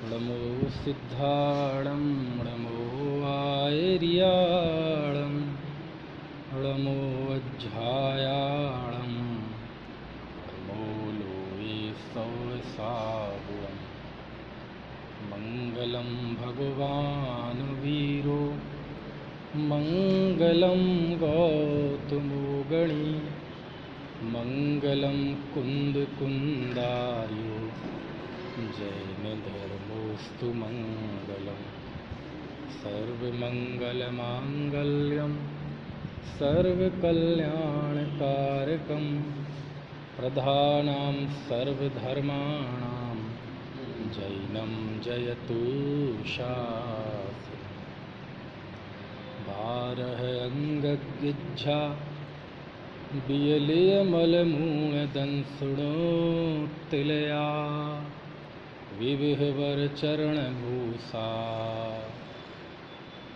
नमो सिद्धाणं नमो आयर्याणं नमो वज्झायाणं नमो लोये सौसाहुरं मङ्गलं भगवान् वीरो मङ्गलं गौतमो गणी मङ्गलं कुन्दकुन्दार्यो जैनधर्मोऽस्तु मङ्गलं सर्वमङ्गलमाङ्गल्यं सर्वकल्याणकारकं प्रधानं सर्वधर्माणां जैनं जयतु शास्त्रम् बारह अंगगिज्झा बियलियमलमूलदंसुणोत्तिलया विविहवर चरणभूषा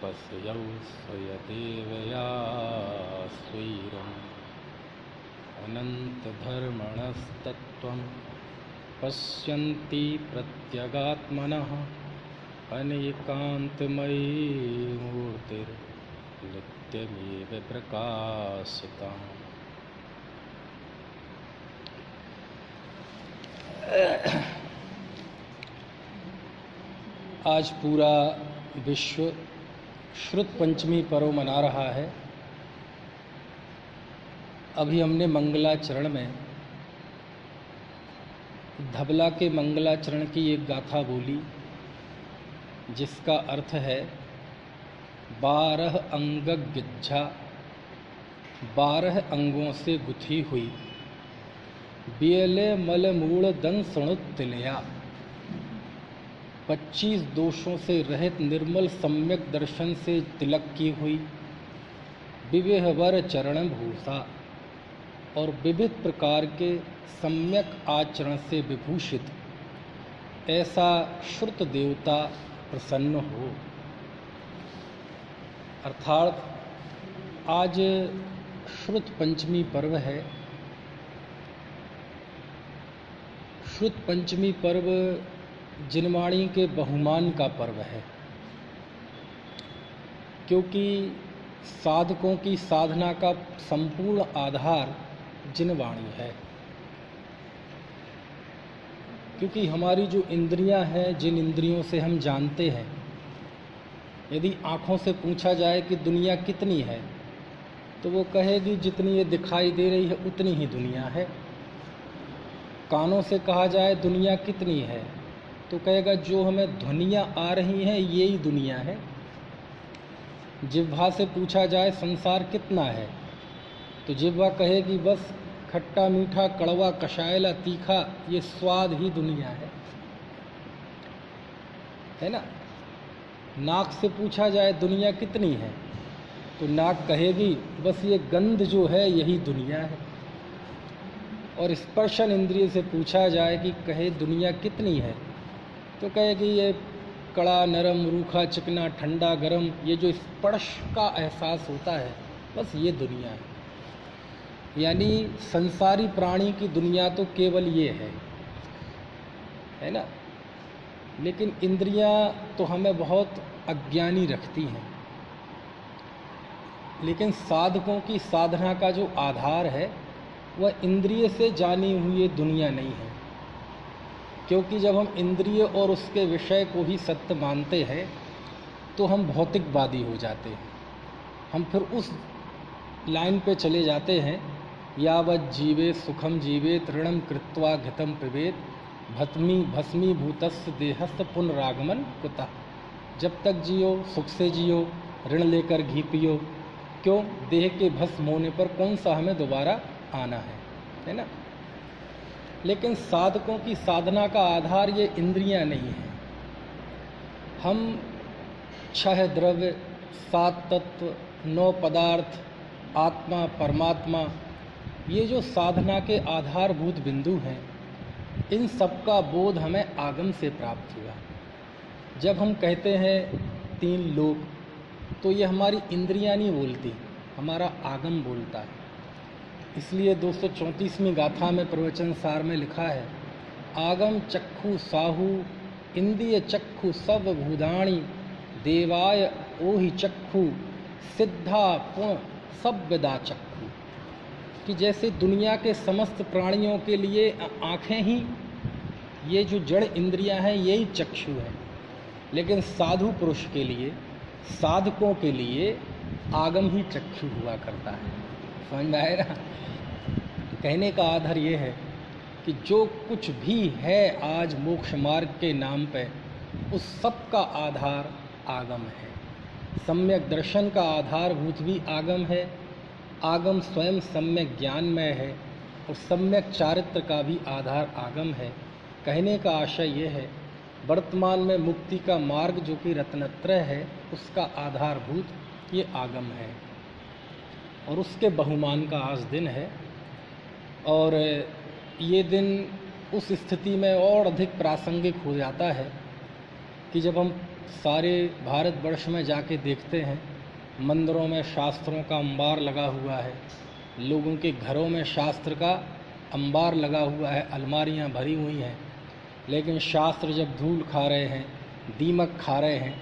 पश्यौ स्वयदेवया स्वैरम् अनन्तधर्मणस्तत्त्वं पश्यन्ति प्रत्यगात्मनः अनेकान्तमयी मूर्तिर्नित्यमेव प्रकाशिताम्। आज पूरा विश्व श्रुत पंचमी पर्व मना रहा है। अभी हमने मंगलाचरण में धबला के मंगलाचरण की एक गाथा बोली जिसका अर्थ है 12 अंग गिज्झा, 12 अंगों से गुथी हुई, बियले मल मूल दंसणुत्तिलया, 25 दोषों से रहित निर्मल सम्यक दर्शन से तिलक की हुई, विविहवर चरण भूषा और विविध प्रकार के सम्यक आचरण से विभूषित ऐसा श्रुत देवता प्रसन्न हो। अर्थात आज श्रुत पंचमी पर्व है। श्रुत पंचमी पर्व जिनवाणी के बहुमान का पर्व है, क्योंकि साधकों की साधना का संपूर्ण आधार जिनवाणी है। क्योंकि हमारी जो इंद्रियां हैं, जिन इंद्रियों से हम जानते हैं, यदि आँखों से पूछा जाए कि दुनिया कितनी है तो वो कहेगी जितनी ये दिखाई दे रही है उतनी ही दुनिया है। कानों से कहा जाए दुनिया कितनी है तो कहेगा जो हमें ध्वनियाँ आ रही हैं यही दुनिया है। जिह्वा से पूछा जाए संसार कितना है तो जिह्वा कहेगी बस खट्टा मीठा कड़वा कषायला तीखा ये स्वाद ही दुनिया है ना। नाक से पूछा जाए दुनिया कितनी है तो नाक कहेगी बस ये गंध जो है यही दुनिया है। और स्पर्शन इंद्रिय से पूछा जाए कि कहे दुनिया कितनी है तो कहेगी ये कड़ा नरम रूखा चिकना ठंडा गरम ये जो स्पर्श का एहसास होता है बस ये दुनिया है। यानी संसारी प्राणी की दुनिया तो केवल ये है ना। लेकिन इंद्रियां तो हमें बहुत अज्ञानी रखती हैं। लेकिन साधकों की साधना का जो आधार है वह इंद्रिय से जानी हुई ये दुनिया नहीं है। क्योंकि जब हम इंद्रिय और उसके विषय को ही सत्य मानते हैं तो हम भौतिकवादी हो जाते हैं। हम फिर उस लाइन पे चले जाते हैं यावत् जीवे सुखम जीवे तृणम कृत्वा घृतम पिबेत भस्मीभूतस्य देहस्य पुनरागमन कुतः। जब तक जियो सुख से जियो, ऋण लेकर घी पियो, क्यों देह के भस्म होने पर कौन सा हमें दोबारा आना है ना। लेकिन साधकों की साधना का आधार ये इंद्रियां नहीं है। हम 6 द्रव्य, 7 तत्व, 9 पदार्थ, आत्मा परमात्मा, ये जो साधना के आधारभूत बिंदु हैं इन सब का बोध हमें आगम से प्राप्त हुआ। जब हम कहते हैं 3 लोक तो ये हमारी इंद्रियां नहीं बोलती, हमारा आगम बोलता है। इसलिए 234वीं गाथा में प्रवचन सार में लिखा है आगम चक्षु साहू इंद्रिय चक्षु सब भूदाणी देवाय ओहि चक्षु सिद्धा पुण सब विदा चक्षु। कि जैसे दुनिया के समस्त प्राणियों के लिए आँखें ही, ये जो जड़ इंद्रियां हैं यही चक्षु है, लेकिन साधु पुरुष के लिए, साधकों के लिए आगम ही चक्षु हुआ करता है। समझ में आए ना? कहने का आधार ये है कि जो कुछ भी है आज मोक्ष मार्ग के नाम पे, उस सब का आधार आगम है। सम्यक दर्शन का आधारभूत भी आगम है, आगम स्वयं सम्यक ज्ञानमय है, और सम्यक चारित्र का भी आधार आगम है। कहने का आशय ये है, वर्तमान में मुक्ति का मार्ग जो कि रत्नत्रय है, उसका आधारभूत ये आगम है, और उसके बहुमान का आज दिन है। और ये दिन उस स्थिति में और अधिक प्रासंगिक हो जाता है कि जब हम सारे भारतवर्ष में जाके देखते हैं, मंदिरों में शास्त्रों का अंबार लगा हुआ है, लोगों के घरों में शास्त्र का अंबार लगा हुआ है, अलमारियां भरी हुई हैं, लेकिन शास्त्र जब धूल खा रहे हैं, दीमक खा रहे हैं,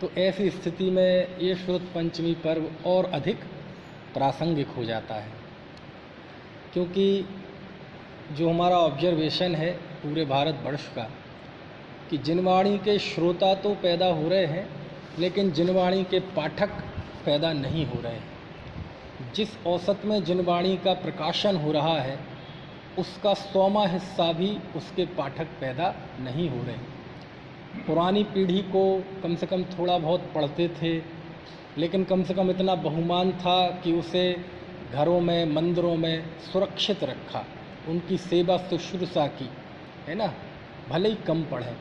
तो ऐसी स्थिति में ये श्रुत पंचमी पर्व और अधिक प्रासंगिक हो जाता है। क्योंकि जो हमारा ऑब्जर्वेशन है पूरे भारतवर्ष का, कि जिनवाणी के श्रोता तो पैदा हो रहे हैं, लेकिन जिनवाणी के पाठक पैदा नहीं हो रहे हैं। जिस औसत में जिनवाणी का प्रकाशन हो रहा है, उसका 100वां हिस्सा भी उसके पाठक पैदा नहीं हो रहे। पुरानी पीढ़ी को कम से कम थोड़ा बहुत पढ़ते थे, लेकिन कम से कम इतना बहुमान था कि उसे घरों में, मंदिरों में सुरक्षित रखा, उनकी सेवा शुश्रूषा की, है ना, भले ही कम पढ़े।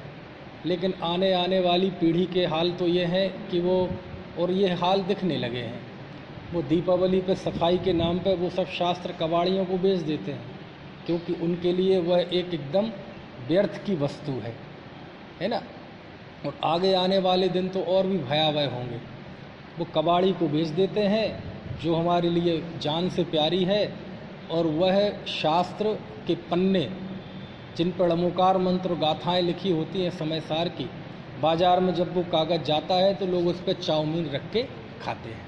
लेकिन आने वाली पीढ़ी के हाल तो ये है कि वो, और ये हाल दिखने लगे हैं, वो दीपावली पे सफाई के नाम पे वो सब शास्त्र कबाड़ियों को बेच देते हैं, क्योंकि उनके लिए वह एक एकदम व्यर्थ की वस्तु है ना। और आगे आने वाले दिन तो और भी भयावह होंगे। वो कबाड़ी को बेच देते हैं जो हमारे लिए जान से प्यारी है, और वह शास्त्र के पन्ने जिन पर अमुकार मंत्र गाथाएँ लिखी होती हैं समय सार की, बाज़ार में जब वो कागज़ जाता है तो लोग उस पर चाउमीन रख के खाते हैं।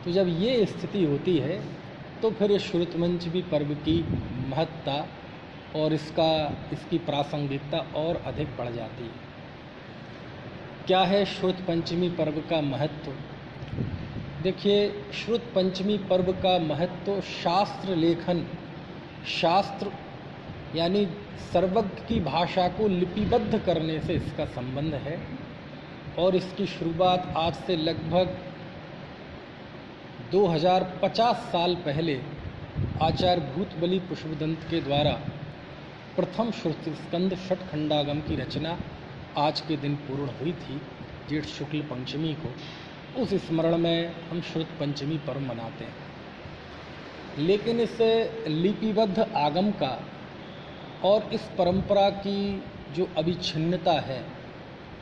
तो जब ये स्थिति होती है तो फिर इस श्रुत पंचमी पर्व की महत्ता और इसकी प्रासंगिकता और अधिक बढ़ जाती है। क्या है श्रुत पंचमी पर्व का महत्व? देखिए, श्रुत पंचमी पर्व का महत्व शास्त्र लेखन, शास्त्र यानी सर्वज्ञ की भाषा को लिपिबद्ध करने से इसका संबंध है। और इसकी शुरुआत आज से लगभग 2050 साल पहले आचार्य भूतबली पुष्पदंत के द्वारा प्रथम श्रुति स्कंद षटखंडागम की रचना आज के दिन पूर्ण हुई थी, जेठ शुक्ल पंचमी को। उस स्मरण में हम श्रुत पंचमी पर्व मनाते हैं। लेकिन इस लिपिबद्ध आगम का और इस परंपरा की जो अविच्छिन्नता है,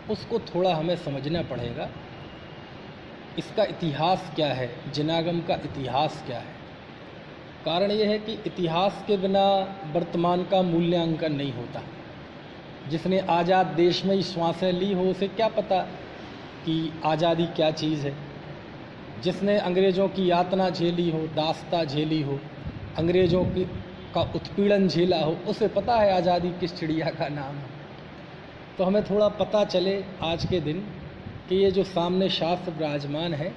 उसको थोड़ा हमें समझना पड़ेगा। इसका इतिहास क्या है, जिनागम का इतिहास क्या है? कारण यह है कि इतिहास के बिना वर्तमान का मूल्यांकन नहीं होता। जिसने आज़ाद देश में ही श्वासें ली हो, उसे क्या पता कि आज़ादी क्या चीज़ है। जिसने अंग्रेज़ों की यातना झेली हो, दास्ता झेली हो, अंग्रेज़ों का उत्पीड़न झेला हो, उसे पता है आज़ादी किस चिड़िया का नाम है। तो हमें थोड़ा पता चले आज के दिन कि ये जो सामने शास्त्र विराजमान है,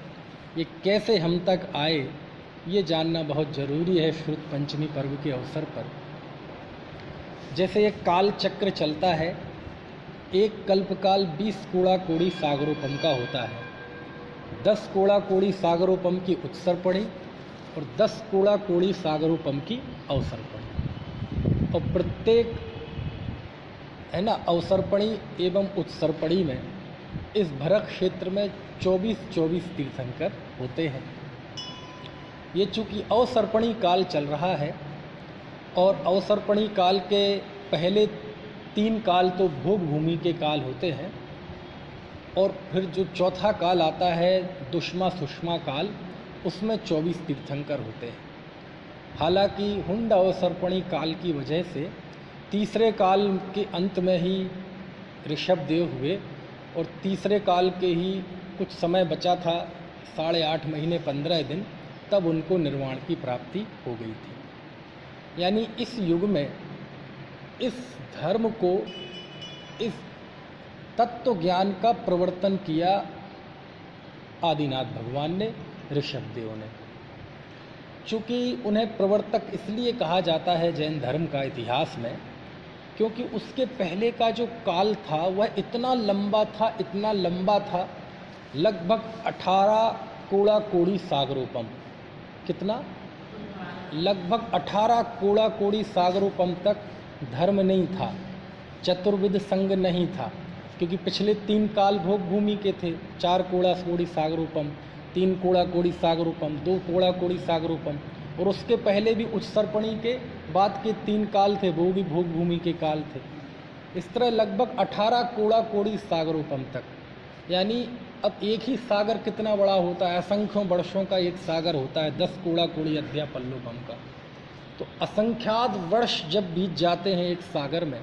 ये कैसे हम तक आए, ये जानना बहुत ज़रूरी है श्रुत पंचमी पर्व के अवसर पर। जैसे एक काल चक्र चलता है, एक कल्पकाल 20 कोड़ा कोड़ी सागरोपम का होता है। 10 कोड़ा कोड़ी सागरोपम की उत्सर्पणी और 10 कोड़ा कोड़ी सागरोपम की अवसर्पणी। और प्रत्येक अवसर्पणी एवं उत्सर्पणी में इस भरत क्षेत्र में 24 तीर्थंकर होते हैं। ये चूँकि अवसर्पणी काल चल रहा है, और अवसर्पणी काल के पहले 3 काल तो भोग भूमि के काल होते हैं, और फिर जो चौथा काल आता है दुष्मा सुषमा काल, उसमें 24 तीर्थंकर होते हैं। हालांकि हुंड अवसर्पणी काल की वजह से तीसरे काल के अंत में ही ऋषभदेव हुए और तीसरे काल के ही कुछ समय बचा था, 8.5 महीने 15 दिन, तब उनको निर्वाण की प्राप्ति हो गई थी। यानी इस युग में इस धर्म को, इस तत्व ज्ञान का प्रवर्तन किया आदिनाथ भगवान ने, ऋषभदेव ने। चूँकि उन्हें प्रवर्तक इसलिए कहा जाता है जैन धर्म का इतिहास में, क्योंकि उसके पहले का जो काल था वह इतना लंबा था, लगभग 18 कोड़ा कोड़ी सागरोपम। कितना? लगभग 18 कोड़ा कोड़ी सागरोपम तक धर्म नहीं था, चतुर्विध संघ नहीं था, क्योंकि पिछले 3 काल भोग भूमि के थे। 4 कोड़ा कोड़ी सागरोपम, 3 कोड़ा कोड़ी सागरोपम, 2 कोड़ा कोड़ी सागरोपम, और उसके पहले भी उत्सर्पणी के बाद के 3 काल थे, वो भी भोग भूमि के काल थे। इस तरह लगभग 18 कोड़ा कोड़ी सागरोपम तक। यानी अब एक ही सागर कितना बड़ा होता है, असंख्यों वर्षों का एक सागर होता है, 10 कोड़ा कोड़ी अध्या पल्लोपम का। तो असंख्यात वर्ष जब बीत जाते हैं एक सागर में,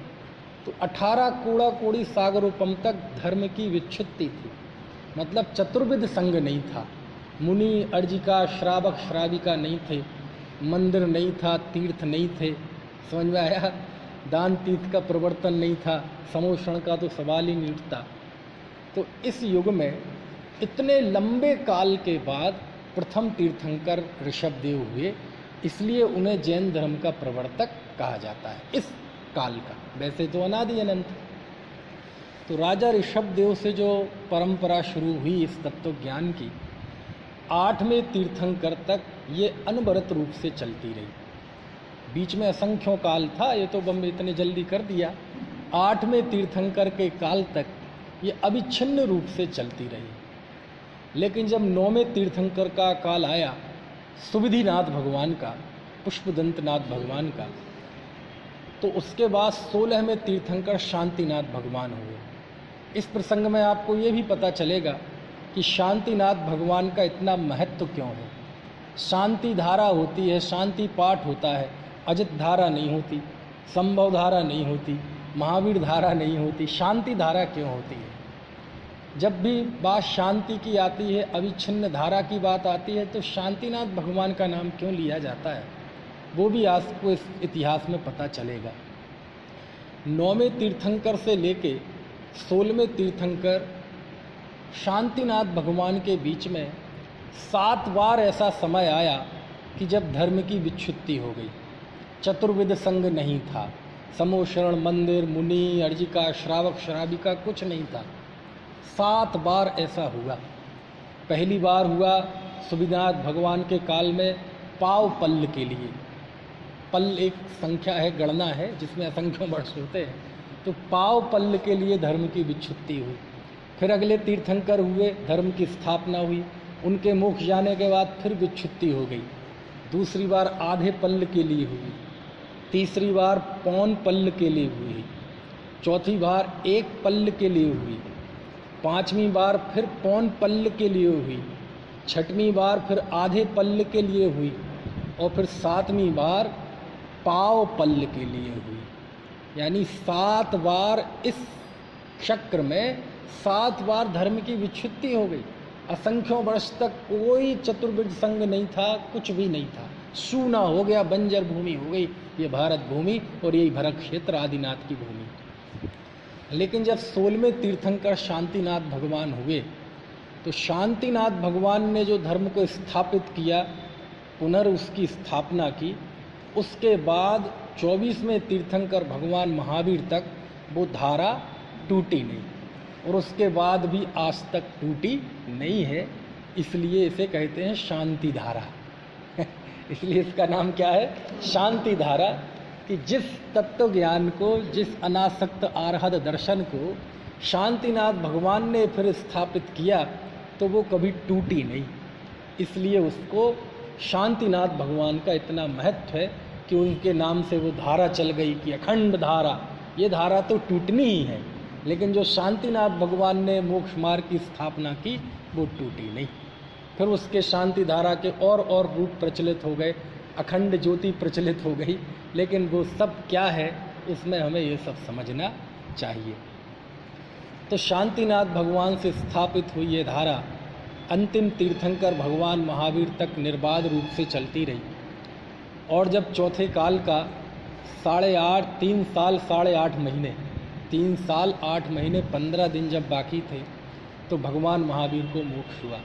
तो 18 कोड़ा कोड़ी सागरोपम तक धर्म की विच्छुत्ति थी। मतलब चतुर्विध संघ नहीं था, मुनि अर्जिका श्रावक श्राविका नहीं थे, मंदिर नहीं था, तीर्थ नहीं थे, समझ में आया? दान तीर्थ का प्रवर्तन नहीं था, समोषण का तो सवाल ही नहीं उठता। तो इस युग में इतने लंबे काल के बाद प्रथम तीर्थंकर ऋषभदेव हुए, इसलिए उन्हें जैन धर्म का प्रवर्तक कहा जाता है इस काल का। वैसे तो अनादि अनंत। तो राजा ऋषभदेव से जो परंपरा शुरू हुई इस तत्व ज्ञान की, 8वें तीर्थंकर तक ये अनवरत रूप से चलती रही। बीच में असंख्यों काल था, ये तो बम इतने जल्दी कर दिया। 8वें तीर्थंकर के काल तक ये अविच्छिन्न रूप से चलती रही। लेकिन जब 9वें तीर्थंकर का काल आया, सुविधिनाथ भगवान का, पुष्पदंतनाथ भगवान का, तो उसके बाद 16वें तीर्थंकर शांतिनाथ भगवान हुए। इस प्रसंग में आपको ये भी पता चलेगा कि शांतिनाथ भगवान का इतना महत्व क्यों है। शांति धारा होती है, शांति पाठ होता है, अजित धारा नहीं होती, संभव धारा नहीं होती, महावीर धारा नहीं होती। शांति धारा क्यों होती है? जब भी बात शांति की आती है, अविच्छिन्न धारा की बात आती है, तो शांतिनाथ भगवान का नाम क्यों लिया जाता है, वो भी आपको इस इतिहास में पता चलेगा। 9वें तीर्थंकर से लेके 16वें तीर्थंकर शांतिनाथ भगवान के बीच में 7 बार ऐसा समय आया कि जब धर्म की विच्छुत्ति हो गई। चतुर्विध संघ नहीं था, समोशरण, मंदिर, मुनि, अर्जिका, श्रावक, श्राविका कुछ नहीं था। 7 बार ऐसा हुआ। पहली बार हुआ सुविधिनाथ भगवान के काल में पाव पल्ल के लिए। पल्ल एक संख्या है, गणना है, जिसमें असंख्यों वर्ष होते हैं। तो पाव पल्ल के लिए धर्म की विच्छुत्ति हुई। फिर अगले तीर्थंकर हुए, धर्म की स्थापना हुई। उनके मोक्ष जाने के बाद फिर विच्छुत्ति हो गई। दूसरी बार आधे पल्ल के लिए हुई, तीसरी बार पौन पल्ल के लिए हुई, चौथी बार 1 पल्ल के लिए हुई, 5वीं बार फिर पौन पल्ल के लिए हुई, 6वीं बार फिर आधे पल्ल के लिए हुई, और फिर 7वीं बार पाव पल्ल के लिए हुई। यानी 7 बार इस चक्र में 7 बार धर्म की विच्छुत्ति हो गई। असंख्यों वर्ष तक कोई चतुर्विध संघ नहीं था, कुछ भी नहीं था, सूना हो गया, बंजर भूमि हो गई ये भारत भूमि, और यही भरत क्षेत्र आदिनाथ की भूमि। लेकिन जब 16वें तीर्थंकर शांतिनाथ भगवान हुए, तो शांतिनाथ भगवान ने जो धर्म को स्थापित किया, पुनर् उसकी स्थापना की, उसके बाद 24वें तीर्थंकर भगवान महावीर तक वो धारा टूटी नहीं, और उसके बाद भी आज तक टूटी नहीं है। इसलिए इसे कहते हैं शांति धारा। इसलिए इसका नाम क्या है? शांति धारा। कि जिस तत्व ज्ञान को, जिस अनासक्त आरहद दर्शन को शांतिनाथ भगवान ने फिर स्थापित किया, तो वो कभी टूटी नहीं। इसलिए उसको शांतिनाथ भगवान का इतना महत्व है कि उनके नाम से वो धारा चल गई कि अखंड धारा। ये धारा तो टूटनी ही है, लेकिन जो शांतिनाथ भगवान ने मोक्ष मार्ग की स्थापना की, वो टूटी नहीं। फिर उसके शांति धारा के और रूप प्रचलित हो गए, अखंड ज्योति प्रचलित हो गई। लेकिन वो सब क्या है, उसमें हमें ये सब समझना चाहिए। तो शांतिनाथ भगवान से स्थापित हुई ये धारा अंतिम तीर्थंकर भगवान महावीर तक निर्बाध रूप से चलती रही। और जब चौथे काल का 3 साल 8.5 महीने 3 साल 8 महीने 15 दिन जब बाकी थे, तो भगवान महावीर को मोक्ष हुआ।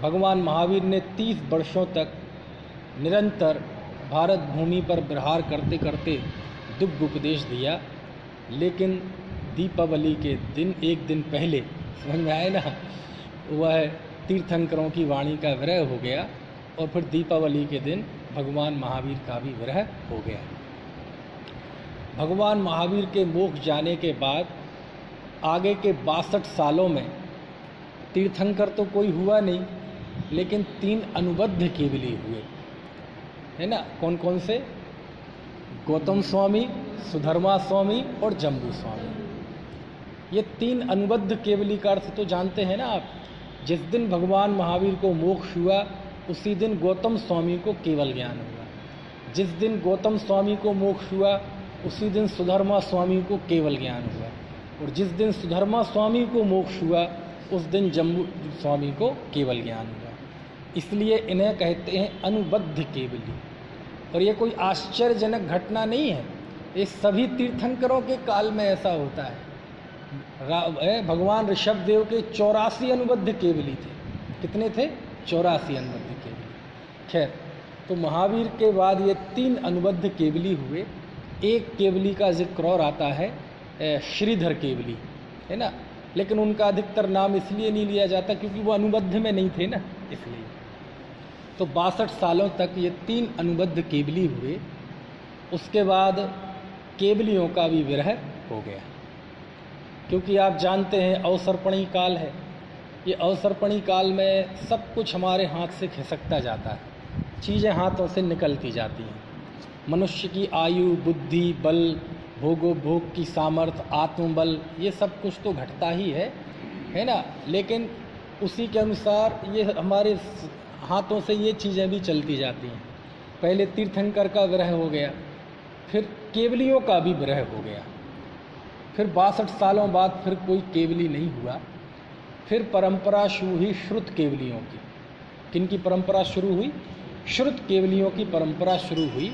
भगवान महावीर ने 30 वर्षों तक निरंतर भारत भूमि पर विहार करते करते दिव्य उपदेश दिया, लेकिन दीपावली के दिन एक दिन पहले, समझ में आए ना, वह तीर्थंकरों की वाणी का विरह हो गया और फिर दीपावली के दिन भगवान महावीर का भी विरह हो गया। भगवान महावीर के मोक्ष जाने के बाद आगे के 62 सालों में तीर्थंकर तो कोई हुआ नहीं, लेकिन 3 अनुबद्ध केवली हुए, है ना। कौन कौन से? गौतम स्वामी, सुधर्मा स्वामी और जम्बू स्वामी। ये 3 अनुबद्ध केवली का अर्थ तो जानते हैं ना आप। जिस दिन भगवान महावीर को मोक्ष हुआ उसी दिन गौतम स्वामी को केवल ज्ञान हुआ। जिस दिन गौतम स्वामी को मोक्ष हुआ उसी दिन सुधर्मा स्वामी को केवल ज्ञान हुआ, और जिस दिन सुधर्मा स्वामी को मोक्ष हुआ उस दिन जम्बू स्वामी को केवल ज्ञान हुआ। इसलिए इन्हें कहते हैं अनुबद्ध केवली। और ये कोई आश्चर्यजनक घटना नहीं है, ये सभी तीर्थंकरों के काल में ऐसा होता है। भगवान ऋषभदेव के 84 अनुबद्ध केवली थे। कितने थे? 84 अनुबद्ध केवली। खैर, तो महावीर के बाद ये 3 अनुबद्ध केवली हुए। एक केवली का जिक्र और आता है, श्रीधर केवली, है ना, लेकिन उनका अधिकतर नाम इसलिए नहीं लिया जाता क्योंकि वो अनुबद्ध में नहीं थे ना, इसलिए। तो 62 सालों तक ये 3 अनुबद्ध केवली हुए। उसके बाद केवलियों का भी विरह हो गया, क्योंकि आप जानते हैं अवसर्पणी काल है। ये अवसर्पणी काल में सब कुछ हमारे हाथ से खिसकता जाता है, चीज़ें हाथों से निकलती जाती हैं। मनुष्य की आयु, बुद्धि, बल, भोगोपभोग की सामर्थ्य, आत्मबल, ये सब कुछ तो घटता ही है ना। लेकिन उसी के अनुसार ये हमारे हाथों से ये चीज़ें भी चलती जाती हैं। पहले तीर्थंकर का विरह हो गया, फिर केवलियों का भी विरह हो गया, फिर 62 सालों बाद फिर कोई केवली नहीं हुआ। फिर परंपरा शुरू हुई श्रुत केवलियों की। किनकी परंपरा शुरू हुई? श्रुत केवलियों की परंपरा शुरू हुई,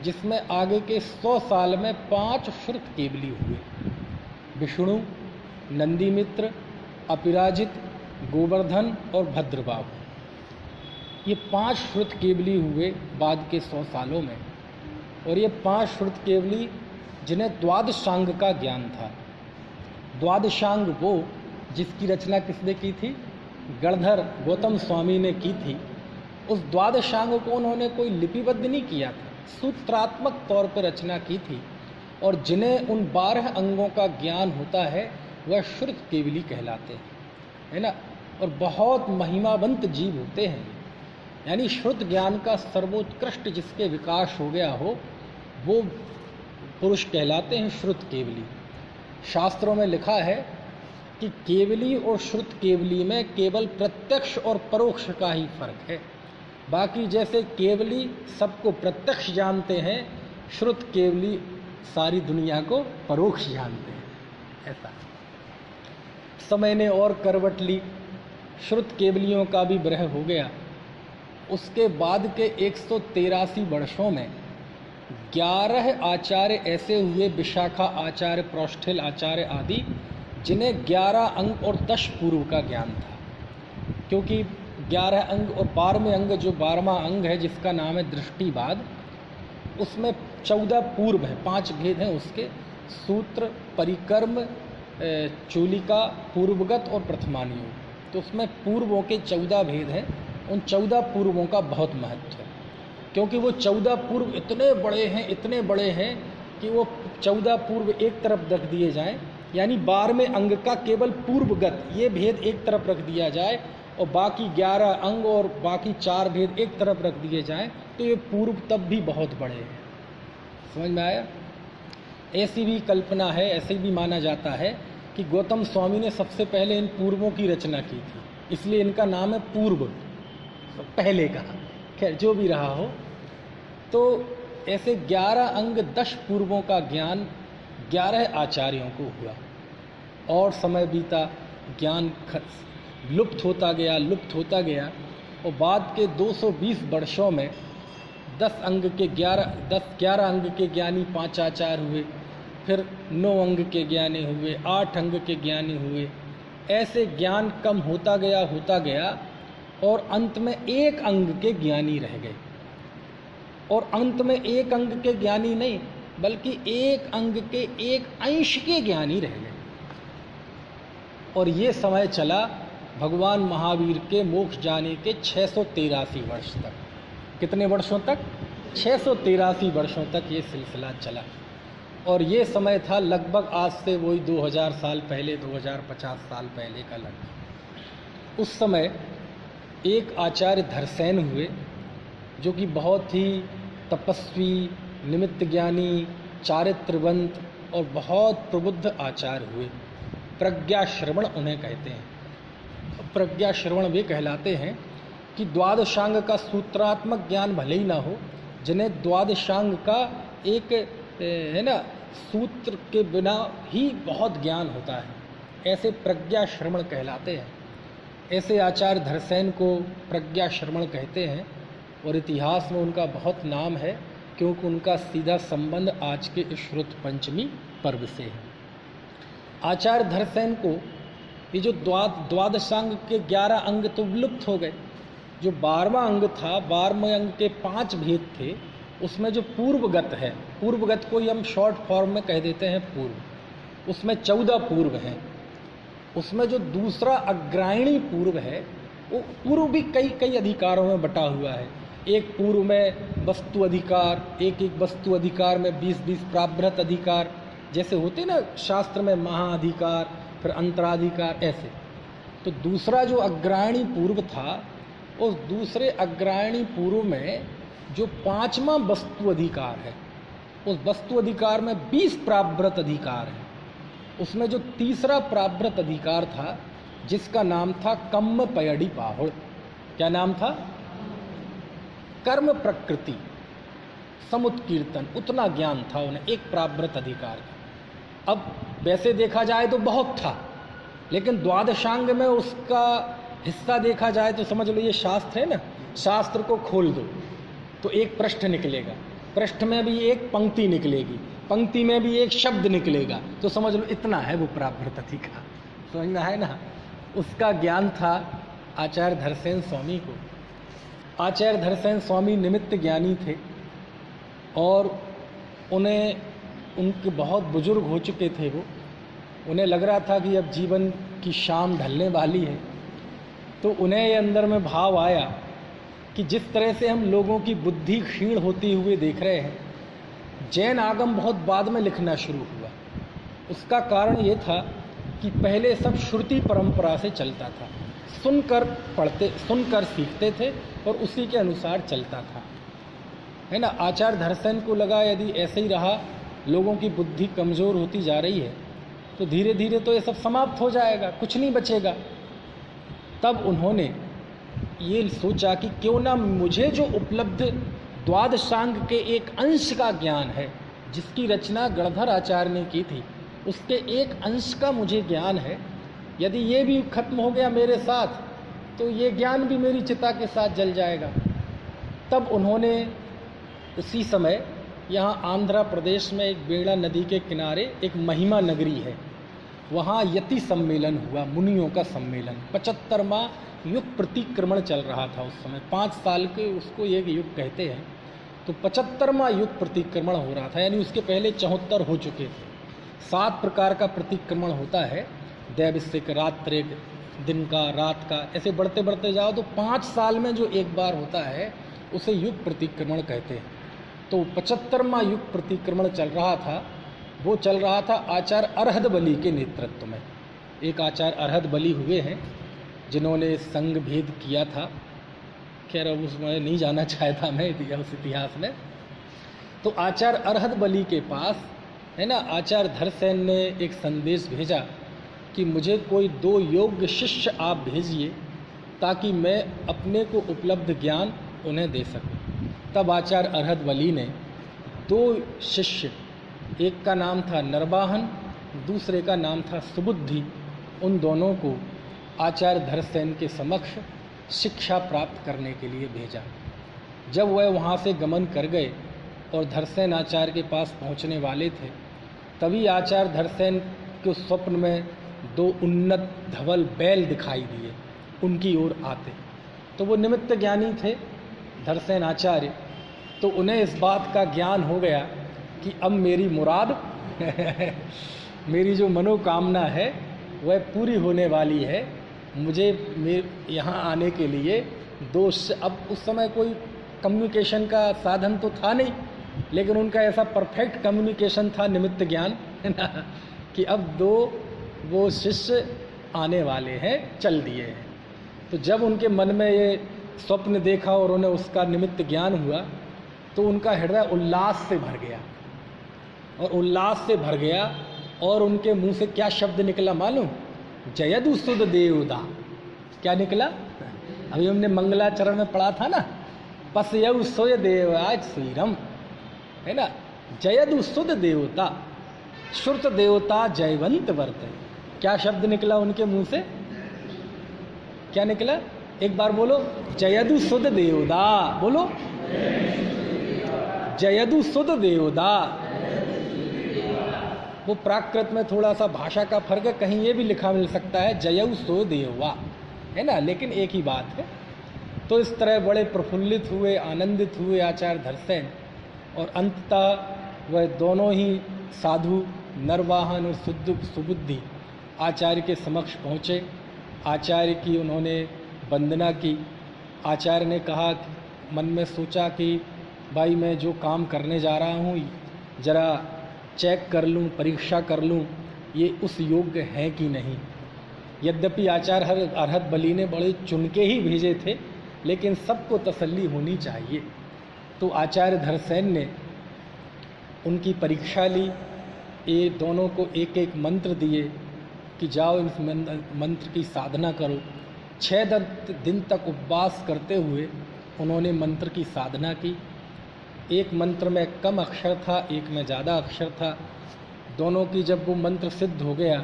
जिसमें आगे के 100 साल में 5 श्रुत केवली हुए। विष्णु, नंदीमित्र, अपिराजित, गोवर्धन और भद्रबाहु। ये 5 श्रुत केवली हुए बाद के 100 सालों में। और ये 5 श्रुत केवली जिन्हें द्वादशांग का ज्ञान था। द्वादशांग वो जिसकी रचना किसने की थी? गणधर गौतम स्वामी ने की थी। उस द्वादशांग को उन्होंने कोई लिपिबद्ध नहीं किया था, सूत्रात्मक तौर पर रचना की थी। और जिन्हें उन 12 अंगों का ज्ञान होता है वह श्रुत केवली कहलाते हैं, है ना। और बहुत महिमावंत जीव होते हैं। यानी श्रुत ज्ञान का सर्वोत्कृष्ट जिसके विकास हो गया हो वो पुरुष कहलाते हैं श्रुत केवली। शास्त्रों में लिखा है कि केवली और श्रुत केवली में केवल प्रत्यक्ष और परोक्ष का ही फर्क है। बाकी जैसे केवली सबको प्रत्यक्ष जानते हैं, श्रुत केवली सारी दुनिया को परोक्ष जानते हैं। ऐसा समय ने और करवट ली, श्रुत केवलियों का भी विरह हो गया। उसके बाद के 183 वर्षों में 11 आचार्य ऐसे हुए, विशाखा आचार्य, प्रोष्ठिल आचार्य आदि, जिन्हें 11 अंग और 10 पूर्व का ज्ञान था। क्योंकि 11 अंग और 12वें अंग, जो 12वां अंग है जिसका नाम है दृष्टिवाद, उसमें 14 पूर्व है, 5 भेद हैं उसके, सूत्र, परिकर्म, चूलिका, पूर्वगत और प्रथमानुयोग। तो उसमें पूर्वों के 14 भेद हैं। उन 14 पूर्वों का बहुत महत्व है, क्योंकि वो 14 पूर्व इतने बड़े हैं कि वो 14 पूर्व एक तरफ रख दिए जाएं, यानी 12वें अंग का केवल पूर्वगत ये भेद एक तरफ रख दिया जाए और बाकी 11 अंग और बाकी 4 भेद एक तरफ रख दिए जाएं, तो ये पूर्व तब भी बहुत बड़े हैं। समझ में आया? ऐसी भी कल्पना है, ऐसे भी माना जाता है कि गौतम स्वामी ने सबसे पहले इन पूर्वों की रचना की थी, इसलिए इनका नाम है पूर्व, पहले का। खैर जो भी रहा हो, तो ऐसे 11 अंग 10 पूर्वों का ज्ञान 11 आचार्यों को हुआ। और समय बीता, ज्ञान लुप्त होता गया और बाद के 220 वर्षों में 11 अंग के ज्ञानी 5 आचार्य हुए, फिर 9 अंग के ज्ञानी हुए, 8 अंग के ज्ञानी हुए। ऐसे ज्ञान कम होता गया और अंत में 1 अंग के ज्ञानी रह गए। और अंत में 1 अंग के ज्ञानी नहीं, बल्कि 1 अंग के 1 अंश के ज्ञानी रह गए। और ये समय चला भगवान महावीर के मोक्ष जाने के 683 वर्ष तक। कितने वर्षों तक? 683 वर्षों तक ये सिलसिला चला। और ये समय था लगभग आज से वही 2000 साल पहले, 2050 साल पहले का लगभग। उस समय एक आचार्य धरसेन हुए, जो कि बहुत ही तपस्वी, निमित्त ज्ञानी, चारित्रवंत और बहुत प्रबुद्ध आचार्य हुए। प्रज्ञा श्रवण उन्हें कहते हैं। प्रज्ञा श्रवण वे कहलाते हैं कि द्वादशांग का सूत्रात्मक ज्ञान भले ही ना हो, जिन्हें द्वादशांग का एक है ना सूत्र के बिना ही बहुत ज्ञान होता है, ऐसे प्रज्ञा श्रवण कहलाते हैं। ऐसे आचार्य धरसेन को प्रज्ञा श्रवण कहते हैं और इतिहास में उनका बहुत नाम है, क्योंकि उनका सीधा संबंध आज के श्रुत पंचमी पर्व से है। आचार्य धरसेन को ये जो द्वादशांग के 11 अंग तो विलुप्त हो गए। जो 12वां अंग था, 12वें अंग के 5 भेद थे, उसमें जो पूर्वगत है, पूर्वगत को ही हम शॉर्ट फॉर्म में कह देते हैं पूर्व, उसमें 14 पूर्व हैं। उसमें जो दूसरा अग्रायणी पूर्व है, वो पूर्व भी कई अधिकारों में बटा हुआ है। एक पूर्व में वस्तु अधिकार, एक वस्तु अधिकार में 20 प्राभृत अधिकार, जैसे होते ना शास्त्र में महाअधिकार, फिर अंतराधिकार, ऐसे। तो दूसरा जो अग्रायणी पूर्व था, उस दूसरे अग्रायणी पूर्व में जो 5वां वस्तु अधिकार है, उस वस्तु अधिकार में 20 प्राभृत अधिकार है। उसमें जो तीसरा प्राभृत अधिकार था, जिसका नाम था कम्म पयड़ी पाहुड़। क्या नाम था? कर्म प्रकृति समुत्कीर्तन, उतना ज्ञान था उन्हें, एक प्राभृत अधिकार का। अब वैसे देखा जाए तो बहुत था, लेकिन द्वादशांग में उसका हिस्सा देखा जाए तो समझ लो ये शास्त्र है ना, शास्त्र को खोल दो तो एक पृष्ठ निकलेगा, पृष्ठ में भी एक पंक्ति निकलेगी, पंक्ति में भी एक शब्द निकलेगा, तो समझ लो इतना है वो प्राभृत अधिकार। समझना है ना? उसका ज्ञान था आचार्य धरसेन स्वामी को। आचार्य धरसेन स्वामी निमित्त ज्ञानी थे और उनके बहुत बुजुर्ग हो चुके थे वो। उन्हें लग रहा था कि अब जीवन की शाम ढलने वाली है, तो उन्हें ये अंदर में भाव आया कि जिस तरह से हम लोगों की बुद्धि क्षीण होती हुए देख रहे हैं, जैन आगम बहुत बाद में लिखना शुरू हुआ। उसका कारण ये था कि पहले सब श्रुति परंपरा से चलता था, सुनकर पढ़ते, सुनकर सीखते थे और उसी के अनुसार चलता था, है ना। आचार्य धरसेन को लगा यदि ऐसे ही रहा, लोगों की बुद्धि कमज़ोर होती जा रही है, तो धीरे धीरे तो ये सब समाप्त हो जाएगा, कुछ नहीं बचेगा। तब उन्होंने ये सोचा कि क्यों ना मुझे जो उपलब्ध द्वादशांग के एक अंश का ज्ञान है, जिसकी रचना गणधर आचार्य ने की थी, उसके एक अंश का मुझे ज्ञान है, यदि ये भी खत्म हो गया मेरे साथ, तो ये ज्ञान भी मेरी चिता के साथ जल जाएगा। तब उन्होंने उसी समय यहाँ आंध्र प्रदेश में एक बेड़ा नदी के किनारे एक महिमा नगरी है, वहाँ यति सम्मेलन हुआ, मुनियों का सम्मेलन। 75वां युग प्रतिक्रमण चल रहा था उस समय, 5 साल के उसको एक युग कहते हैं। तो 75वां युग प्रतिक्रमण हो रहा था, यानी उसके पहले 74 हो चुके थे। 7 प्रकार का प्रतिक्रमण होता है, दैविक, रात्रिक, दिन का, रात का, ऐसे बढ़ते बढ़ते जाओ तो 5 साल में जो एक बार होता है उसे युग प्रतिक्रमण कहते हैं। तो 75वां युग प्रतिक्रमण चल रहा था, वो चल रहा था आचार्य अरहद बली के नेतृत्व में। एक आचार्य अरहद बली हुए हैं जिन्होंने संघ भेद किया था, खैर अब उसमें नहीं जाना चाहता मैं उस इतिहास में। तो आचार्य अरहद बली के पास, है ना, आचार्य धरसेन ने एक संदेश भेजा कि मुझे कोई 2 योग्य शिष्य आप भेजिए ताकि मैं अपने को उपलब्ध ज्ञान उन्हें दे सकूं। तब आचार्य अरहद बली ने 2 शिष्य, एक का नाम था नरवाहन, दूसरे का नाम था सुबुद्धि। उन दोनों को आचार्य धरसेन के समक्ष शिक्षा प्राप्त करने के लिए भेजा। जब वह वहाँ से गमन कर गए और धरसेन आचार्य के पास पहुँचने वाले थे, तभी आचार्य धरसेन के स्वप्न में 2 उन्नत धवल बैल दिखाई दिए उनकी ओर आते। तो वो निमित्त ज्ञानी थे धरसेन आचार्य, तो उन्हें इस बात का ज्ञान हो गया कि अब मेरी मुराद मेरी जो मनोकामना है वह पूरी होने वाली है। मुझे यहाँ आने के लिए अब उस समय कोई कम्युनिकेशन का साधन तो था नहीं, लेकिन उनका ऐसा परफेक्ट कम्युनिकेशन था, निमित्त ज्ञान, है ना, कि अब 2 वो शिष्य आने वाले हैं, चल दिए हैं। तो जब उनके मन में ये स्वप्न देखा और उन्हें उसका निमित्त ज्ञान हुआ, तो उनका हृदय उल्लास से भर गया, और उल्लास से भर गया, और उनके मुंह से क्या शब्द निकला मालूम? जयदु सुध देवदा। क्या निकला? अभी हमने मंगलाचरण में पढ़ा था ना, पसयउ सोय देवाज श्रीरम, है ना। जयदु सुध देवता, श्रुत देवता जयवंत वर्त। क्या शब्द निकला उनके मुंह से? क्या निकला? एक बार बोलो, जयदु सुध देवदा। बोलो, जयदु सुध देवदा। वो प्राकृत में थोड़ा सा भाषा का फर्क है, कहीं ये भी लिखा मिल सकता है जयउ सो देवा, है ना, लेकिन एक ही बात है। तो इस तरह बड़े प्रफुल्लित हुए, आनंदित हुए आचार्य धरसेन, और अंततः वह दोनों ही साधु नरवाहन और सुबुद्धि आचार्य के समक्ष पहुँचे। आचार्य की उन्होंने वंदना की। आचार्य ने कहा, मन में सोचा कि भाई मैं जो काम करने जा रहा हूँ जरा चेक कर लूँ, परीक्षा कर लूँ, ये उस योग्य हैं कि नहीं। यद्यपि आचार्य अरहत बलि ने बड़े चुन के ही भेजे थे, लेकिन सबको तसल्ली होनी चाहिए। तो आचार्य धरसेन ने उनकी परीक्षा ली। ये दोनों को एक एक मंत्र दिए कि जाओ इस मंत्र की साधना करो। 6 दिन तक उपवास करते हुए उन्होंने मंत्र की साधना की। एक मंत्र में कम अक्षर था, एक में ज़्यादा अक्षर था। दोनों की जब वो मंत्र सिद्ध हो गया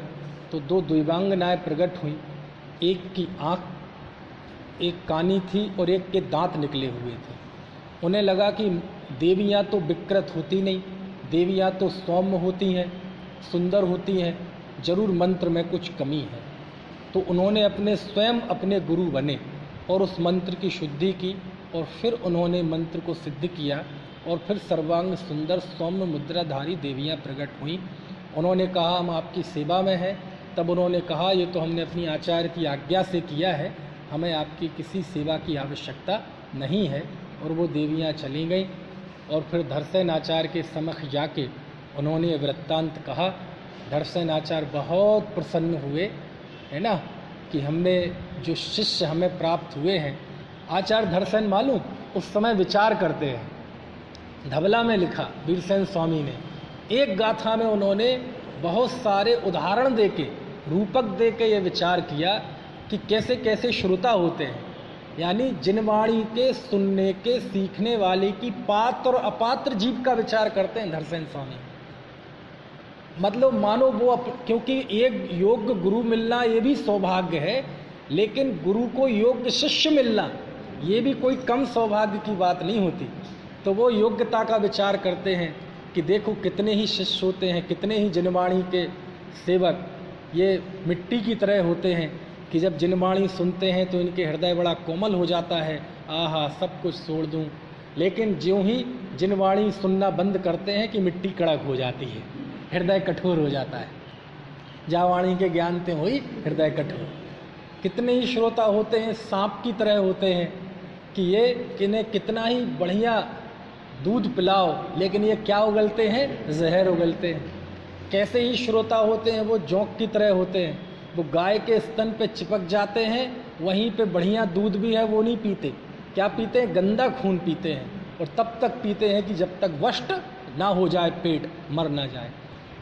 तो 2 दिव्यांगनाएं प्रकट हुई। एक की आँख, एक कानी थी और एक के दांत निकले हुए थे। उन्हें लगा कि देवियाँ तो विकृत होती नहीं, देवियाँ तो सौम्य होती हैं, सुंदर होती हैं, जरूर मंत्र में कुछ कमी है। तो उन्होंने स्वयं अपने गुरु बने और उस मंत्र की शुद्धि की, और फिर उन्होंने मंत्र को सिद्ध किया, और फिर सर्वांग सुंदर सौम्य मुद्राधारी देवियाँ प्रकट हुईं। उन्होंने कहा हम आपकी सेवा में हैं। तब उन्होंने कहा ये तो हमने अपनी आचार्य की आज्ञा से किया है, हमें आपकी किसी सेवा की आवश्यकता नहीं है। और वो देवियाँ चली गईं। और फिर धरसेन आचार्य के समक्ष जाके उन्होंने वृत्तांत कहा। धरसेन आचार्य बहुत प्रसन्न हुए, है ना, कि हमने जो शिष्य हमें प्राप्त हुए हैं। आचार्य धरसेन मालूम उस समय विचार करते हैं, धबला में लिखा वीरसेन स्वामी ने, एक गाथा में उन्होंने बहुत सारे उदाहरण देके, रूपक देके ये विचार किया कि कैसे कैसे श्रोता होते हैं, यानी जिनवाणी के सुनने के सीखने वाले की पात्र और अपात्र जीव का विचार करते हैं धरसेन स्वामी। मतलब मानो वो क्योंकि एक योग्य गुरु मिलना ये भी सौभाग्य है, लेकिन गुरु को योग्य शिष्य मिलना ये भी कोई कम सौभाग्य की बात नहीं होती। तो वो योग्यता का विचार करते हैं कि देखो कितने ही शिष्य होते हैं, कितने ही जिनवाणी के सेवक ये मिट्टी की तरह होते हैं कि जब जिनवाणी सुनते हैं तो इनके हृदय बड़ा कोमल हो जाता है, आहा सब कुछ छोड़ दूं। लेकिन ज्यों ही जिनवाणी सुनना बंद करते हैं कि मिट्टी कड़क हो जाती है, हृदय कठोर हो जाता है। जावाणी के ज्ञान ते हुई हृदय कठोर। कितने ही श्रोता होते हैं सांप की तरह होते हैं कि ये इन्हें कितना ही बढ़िया दूध पिलाओ, लेकिन ये क्या उगलते हैं? जहर उगलते हैं। कैसे ही श्रोता होते हैं वो जोंक की तरह होते हैं, वो गाय के स्तन पे चिपक जाते हैं, वहीं पे बढ़िया दूध भी है वो नहीं पीते। क्या पीते हैं? गंदा खून पीते हैं, और तब तक पीते हैं कि जब तक वष्ट ना हो जाए, पेट मर ना जाए।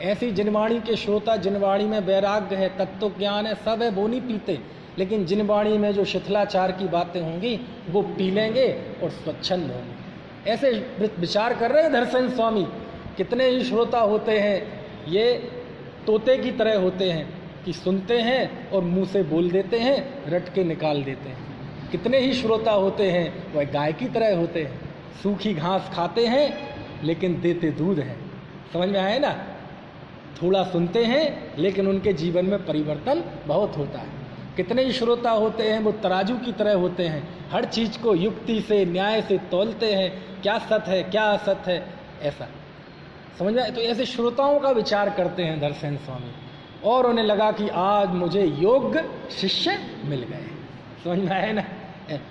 ऐसी जिनवाणी के श्रोता, जिनवाणी में वैराग्य है, तत्व ज्ञान है, सब है, वो नहीं पीते। लेकिन जिनवाणी में जो शिथिलाचार की बातें होंगी वो पी लेंगे और स्वच्छंद होंगे। ऐसे विचार कर रहे हैं धरसेन स्वामी। कितने ही श्रोता होते हैं, ये तोते की तरह होते हैं कि सुनते हैं और मुंह से बोल देते हैं, रट के निकाल देते हैं। कितने ही श्रोता होते हैं वह गाय की तरह होते हैं, सूखी घास खाते हैं लेकिन देते दूध है। समझ में आया ना? थोड़ा सुनते हैं लेकिन उनके जीवन में परिवर्तन बहुत होता है। कितने ही श्रोता होते हैं वो तराजू की तरह होते हैं, हर चीज़ को युक्ति से न्याय से तौलते हैं, क्या सत है क्या असत है, ऐसा समझ में। तो ऐसे श्रोताओं का विचार करते हैं धरसेन स्वामी, और उन्हें लगा कि आज मुझे योग्य शिष्य मिल गए। समझ में आया ना?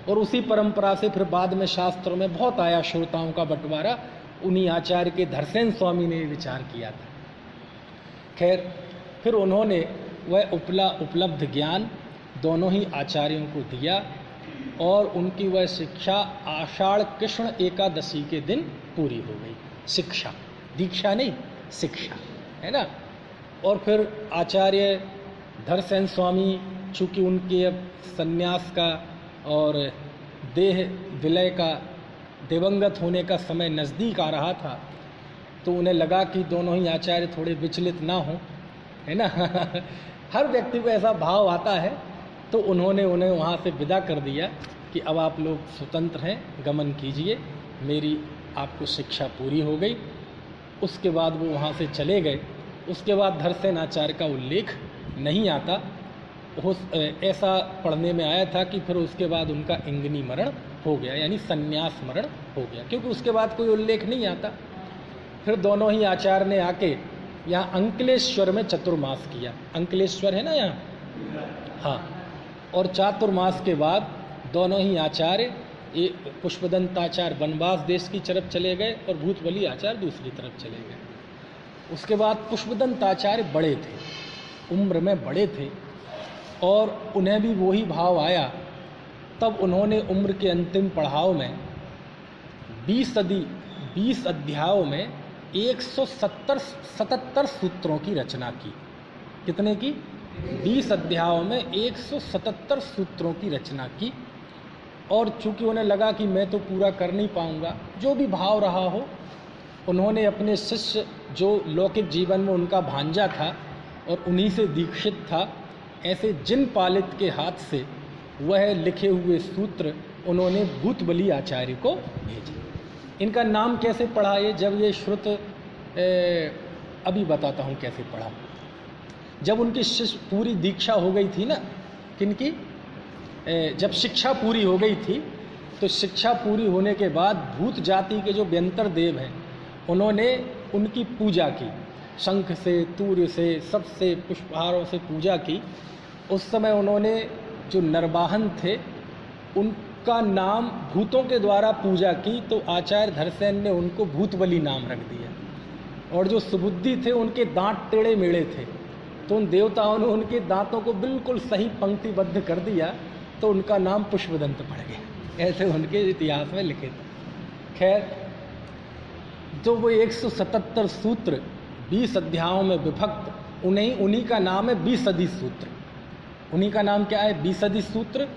और उसी परंपरा से फिर बाद में शास्त्रों में बहुत आया श्रोताओं का बंटवारा। उन्हीं आचार्य के धरसेन स्वामी ने विचार किया था। खैर, फिर उन्होंने वह उपलब्ध ज्ञान दोनों ही आचार्यों को दिया, और उनकी वह शिक्षा आषाढ़ कृष्ण एकादशी के दिन पूरी हो गई। शिक्षा, दीक्षा नहीं, शिक्षा, है ना? और फिर आचार्य धरसेन स्वामी, चूँकि उनके अब संन्यास का और देह विलय का, दिवंगत होने का समय नज़दीक आ रहा था, तो उन्हें लगा कि दोनों ही आचार्य थोड़े विचलित ना हों, है ना? हर व्यक्ति को ऐसा भाव आता है। तो उन्होंने उन्हें वहाँ से विदा कर दिया कि अब आप लोग स्वतंत्र हैं, गमन कीजिए, मेरी आपको शिक्षा पूरी हो गई। उसके बाद वो वहाँ से चले गए। उसके बाद धरसेन आचार्य का उल्लेख नहीं आता। ऐसा पढ़ने में आया था कि फिर उसके बाद उनका इंगनी मरण हो गया, यानी संन्यास मरण हो गया, क्योंकि उसके बाद कोई उल्लेख नहीं आता। फिर दोनों ही आचार्य ने आके यहाँ अंकलेश्वर में चतुर्मास किया। अंकलेश्वर है ना यहाँ, हाँ। और चातुर्मास के बाद दोनों ही आचार्य, एक पुष्पदंताचार्य वनवास देश की तरफ चले गए और भूतबली आचार्य दूसरी तरफ चले गए। उसके बाद पुष्पदंताचार्य बड़े थे, उम्र में बड़े थे, और उन्हें भी वही भाव आया। तब उन्होंने उम्र के अंतिम पड़ाव में 20 अध्यायों में 177 सूत्रों की रचना की। कितने की? 20 अध्यायों में 177 सूत्रों की रचना की। और चूंकि उन्हें लगा कि मैं तो पूरा कर नहीं पाऊंगा, जो भी भाव रहा हो, उन्होंने अपने शिष्य, जो लौकिक जीवन में उनका भांजा था और उन्हीं से दीक्षित था, ऐसे जिन पालित के हाथ से वह लिखे हुए सूत्र उन्होंने भूतबली आचार्य को भेजे। इनका नाम कैसे पढ़ा ये, जब ये श्रुत अभी बताता हूँ कैसे पढ़ा। जब उनकी शिष्य पूरी दीक्षा हो गई थी ना, किनकी, जब शिक्षा पूरी हो गई थी, तो शिक्षा पूरी होने के बाद भूत जाति के जो व्यंतर देव हैं, उन्होंने उनकी पूजा की, शंख से, तूर्य से, सबसे, पुष्पहारों से पूजा की। उस समय उन्होंने जो नरवाहन थे उनका नाम भूतों के द्वारा पूजा की, तो आचार्य धरसेन ने उनको भूतबली नाम रख दिया। और जो सुबुद्धि थे उनके दांत टेढ़े मेढ़े थे, तो उन देवताओं ने उनके दांतों को बिल्कुल सही पंक्तिबद्ध कर दिया, तो उनका नाम पुष्पदंत पड़ गया। ऐसे उनके इतिहास में लिखे थे। खैर, जो वो 177 सूत्र 20 अध्यायों में विभक्त, उन्हीं का नाम है 20 सूत्र। उन्हीं का नाम क्या है? 20 सूत्र।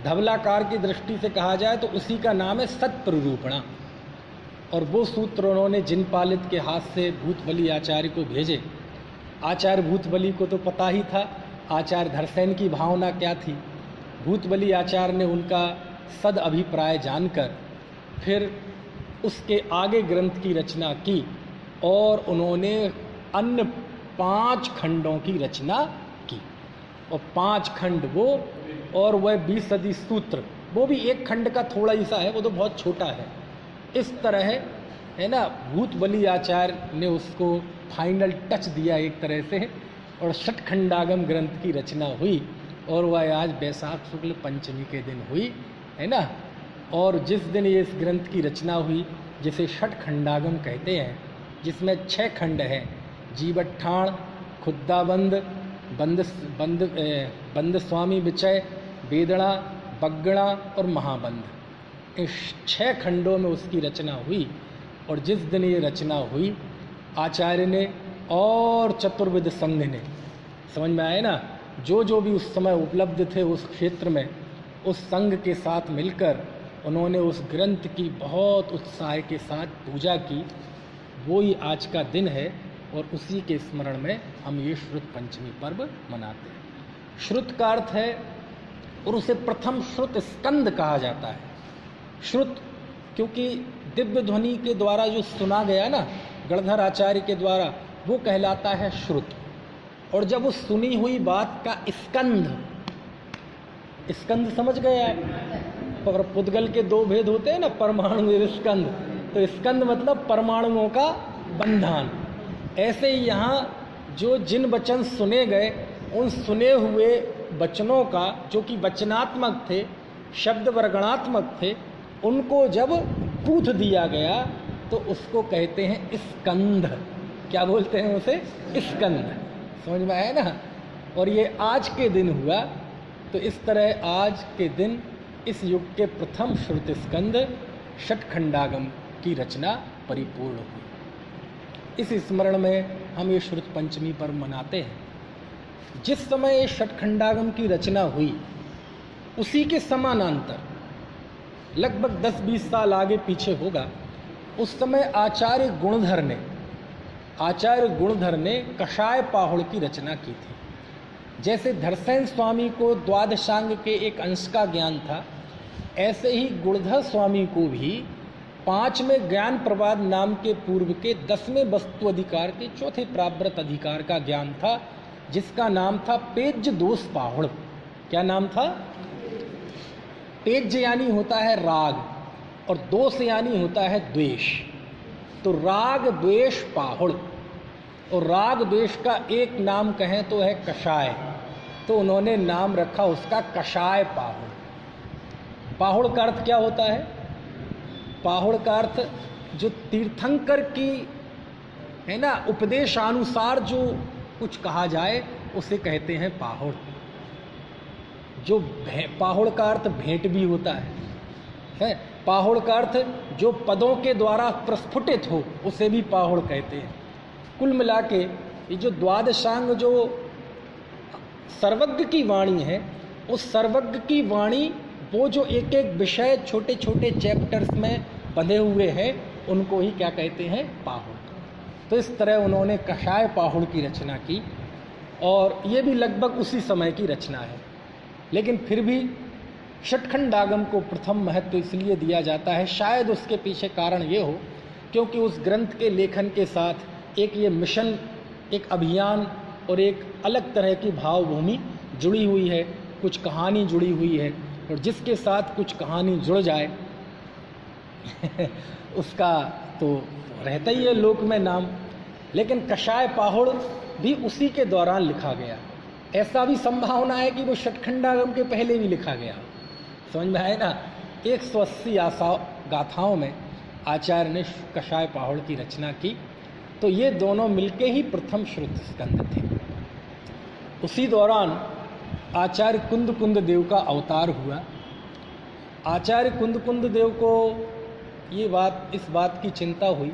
धवलाकार की दृष्टि से कहा जाए तो उसी का नाम है सत्प्ररूपणा। और वो सूत्र उन्होंने जिन पालित के हाथ से भूतबली आचार्य को भेजे। आचार्य भूतबली को तो पता ही था आचार्य धरसेन की भावना क्या थी। भूतबली आचार्य ने उनका सद अभिप्राय जानकर फिर उसके आगे ग्रंथ की रचना की, और उन्होंने अन्य 5 खंडों की रचना की। और 5 खंड वो, और वह 20 सूत्र, वो भी एक खंड का थोड़ा ही सा है, वो तो बहुत छोटा है। इस तरह है ना, भूतबली आचार्य ने उसको फाइनल टच दिया एक तरह से, और षटखंडागम ग्रंथ की रचना हुई। और वह आज वैशाख शुक्ल पंचमी के दिन हुई, है ना। और जिस दिन ये इस ग्रंथ की रचना हुई, जिसे षटखंडागम कहते हैं, जिसमें 6 खंड हैं, जीवट्ठाण, खुद्दाबंद, बंद स्वामी विचय, वेदना, बग्गणा और महाबंध। इस 6 खंडों में उसकी रचना हुई। और जिस दिन ये रचना हुई, आचार्य ने और चतुर्विद संघ ने, समझ में आए ना, जो भी उस समय उपलब्ध थे उस क्षेत्र में, उस संघ के साथ मिलकर उन्होंने उस ग्रंथ की बहुत उत्साह के साथ पूजा की। वो ही आज का दिन है। और उसी के स्मरण में हम ये श्रुत पंचमी पर्व मनाते हैं। श्रुत का अर्थ है, और उसे प्रथम श्रुत स्कंद कहा जाता है। श्रुत क्योंकि दिव्य ध्वनि के द्वारा जो सुना गया ना गणधर आचार्य के द्वारा, वो कहलाता है श्रुत। और जब उस सुनी हुई बात का स्कंद, स्कंद समझ गए आप? पर पुद्गल के दो भेद होते हैं ना, परमाणु और स्कंद। तो स्कंद मतलब परमाणुओं का बंधन। ऐसे ही यहाँ जो जिन वचन सुने गए, उन सुने हुए वचनों का, जो कि वचनात्मक थे, शब्द वर्गणात्मक थे, उनको जब पूथ दिया गया तो उसको कहते हैं स्कंद। क्या बोलते हैं उसे? स्कंद। समझ में आया ना? और ये आज के दिन हुआ। तो इस तरह आज के दिन इस युग के प्रथम श्रुत स्कंद षटखंडागम की रचना परिपूर्ण हुई। इस स्मरण में हम ये श्रुत पंचमी पर्व मनाते हैं। जिस समय ये षटखंडागम की रचना हुई, उसी के समानांतर लगभग 10-20 साल आगे पीछे होगा, उस समय आचार्य गुणधर ने कषाय पाहुड़ की रचना की थी। जैसे धरसेन स्वामी को द्वादशांग के एक अंश का ज्ञान था, ऐसे ही गुणधर स्वामी को भी 5वें ज्ञान प्रवाद नाम के पूर्व के 10वें वस्तु अधिकार के चौथे प्राव्रत अधिकार का ज्ञान था, जिसका नाम था पेज्य दोष पाहुड़। क्या नाम था? पेज्य यानी होता है राग, और दोष यानी होता है द्वेष। तो राग द्वेष पाहुड़, और राग द्वेष का एक नाम कहें तो है कषाय। तो उन्होंने नाम रखा उसका कषाय पाहुड़। पाहुड़ का अर्थ क्या होता है? पाहुड़ का अर्थ जो तीर्थंकर की है ना उपदेशानुसार जो कुछ कहा जाए उसे कहते हैं पाहुड़। जो पाहुड़ का अर्थ भेंट भी होता है। पाहुड़ का अर्थ जो पदों के द्वारा प्रस्फुटित हो उसे भी पाहुड़ कहते हैं। कुल मिला के ये जो द्वादशांग जो सर्वज्ञ की वाणी है, उस सर्वज्ञ की वाणी, वो जो एक एक विषय छोटे छोटे चैप्टर्स में बंधे हुए हैं, उनको ही क्या कहते हैं? पाहुड़। तो इस तरह उन्होंने कषाय पाहुड़ की रचना की, और ये भी लगभग उसी समय की रचना है। लेकिन फिर भी षटखंडागम को प्रथम महत्व इसलिए दिया जाता है, शायद उसके पीछे कारण ये हो क्योंकि उस ग्रंथ के लेखन के साथ एक ये मिशन, एक अभियान और एक अलग तरह की भावभूमि जुड़ी हुई है, कुछ कहानी जुड़ी हुई है। और जिसके साथ कुछ कहानी जुड़ जाए उसका तो रहता ही है लोक में नाम। लेकिन कषाय पाहुड़ भी उसी के दौरान लिखा गया। ऐसा भी संभावना है कि वो षटखंडागम के पहले भी लिखा गया। समझ में आए ना? 180 गाथाओं में आचार्य ने कषाय पाहुड़ की रचना की। तो ये दोनों मिलके ही प्रथम श्रुत स्कंद थे। उसी दौरान आचार्य कुंद देव का अवतार हुआ। आचार्य कुंद देव को इस बात की चिंता हुई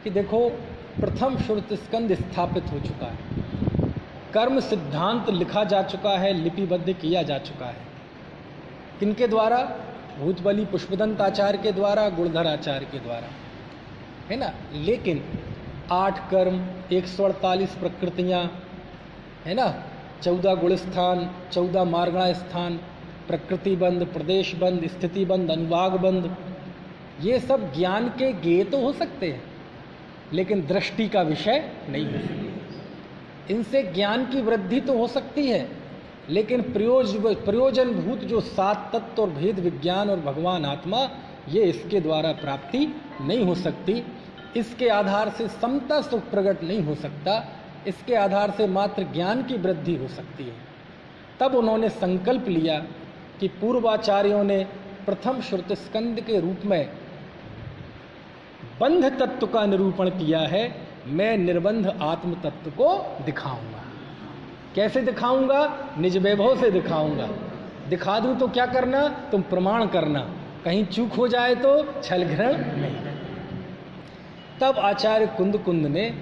कि देखो, प्रथम श्रुत स्कंद स्थापित हो चुका है, कर्म सिद्धांत लिखा जा चुका है, लिपिबद्ध किया जा चुका है। किनके द्वारा? भूतबली पुष्पदंत आचार्य के द्वारा, गुणधर आचार्य के द्वारा, है ना। लेकिन 8 कर्म, 148 प्रकृतियाँ, है ना, 14 गुण स्थान, 14 मार्गणा स्थान, प्रकृति बंध, प्रदेश बंध, स्थिति बंध, अनुभाग बंध, ये सब ज्ञान के गेय तो हो सकते हैं, लेकिन दृष्टि का विषय नहीं हो सकते। इनसे ज्ञान की वृद्धि तो हो सकती है, लेकिन प्रयोजनभूत जो 7 तत्व और भेद विज्ञान और भगवान आत्मा, ये इसके द्वारा प्राप्ति नहीं हो सकती। इसके आधार से समता सुख प्रकट नहीं हो सकता। इसके आधार से मात्र ज्ञान की वृद्धि हो सकती है। तब उन्होंने संकल्प लिया कि पूर्वाचार्यों ने प्रथम श्रुत स्कंद के रूप में बंध तत्व का निरूपण किया है। मैं निर्बंध आत्म तत्व को दिखाऊंगा। कैसे दिखाऊंगा? निज वैभव से दिखाऊंगा। दिखा दूं तो क्या करना? तुम प्रमाण करना, कहीं चूक हो जाए तो छल ग्रहण नहीं। तब आचार्य कुंद ने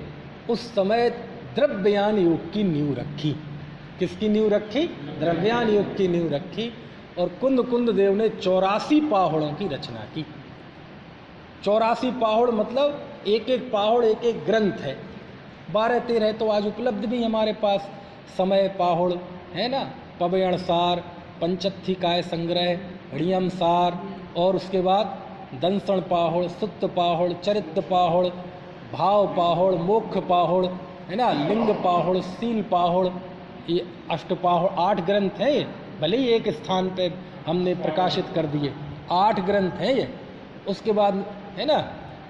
उस समय द्रव्यान योग की नींव रखी। किसकी नींव रखी? द्रव्यान योग की नींव रखी। और कुंद देव ने 84 पाहुड़ों की रचना की। 84 पाहुड़ मतलब एक एक पाहुड़ एक एक ग्रंथ है। 12-13 तो आज उपलब्ध भी हमारे पास, समय पाहुड़ है ना, पवयणसार, पंचत्थिकाय संग्रह, ऋयम सार, और उसके बाद दंसण पाहुड़, सुत्त पाहुड़, चरित्र पाहुड़, भाव पाहुड़, मोक्ष पाहुड़ है ना, लिंग पाहुड़, सील पाहुड़, ये अष्टपाहुड़ 8 ग्रंथ हैं ये। भले ही एक स्थान पे हमने प्रकाशित कर दिए, 8 ग्रंथ हैं ये। उसके बाद है ना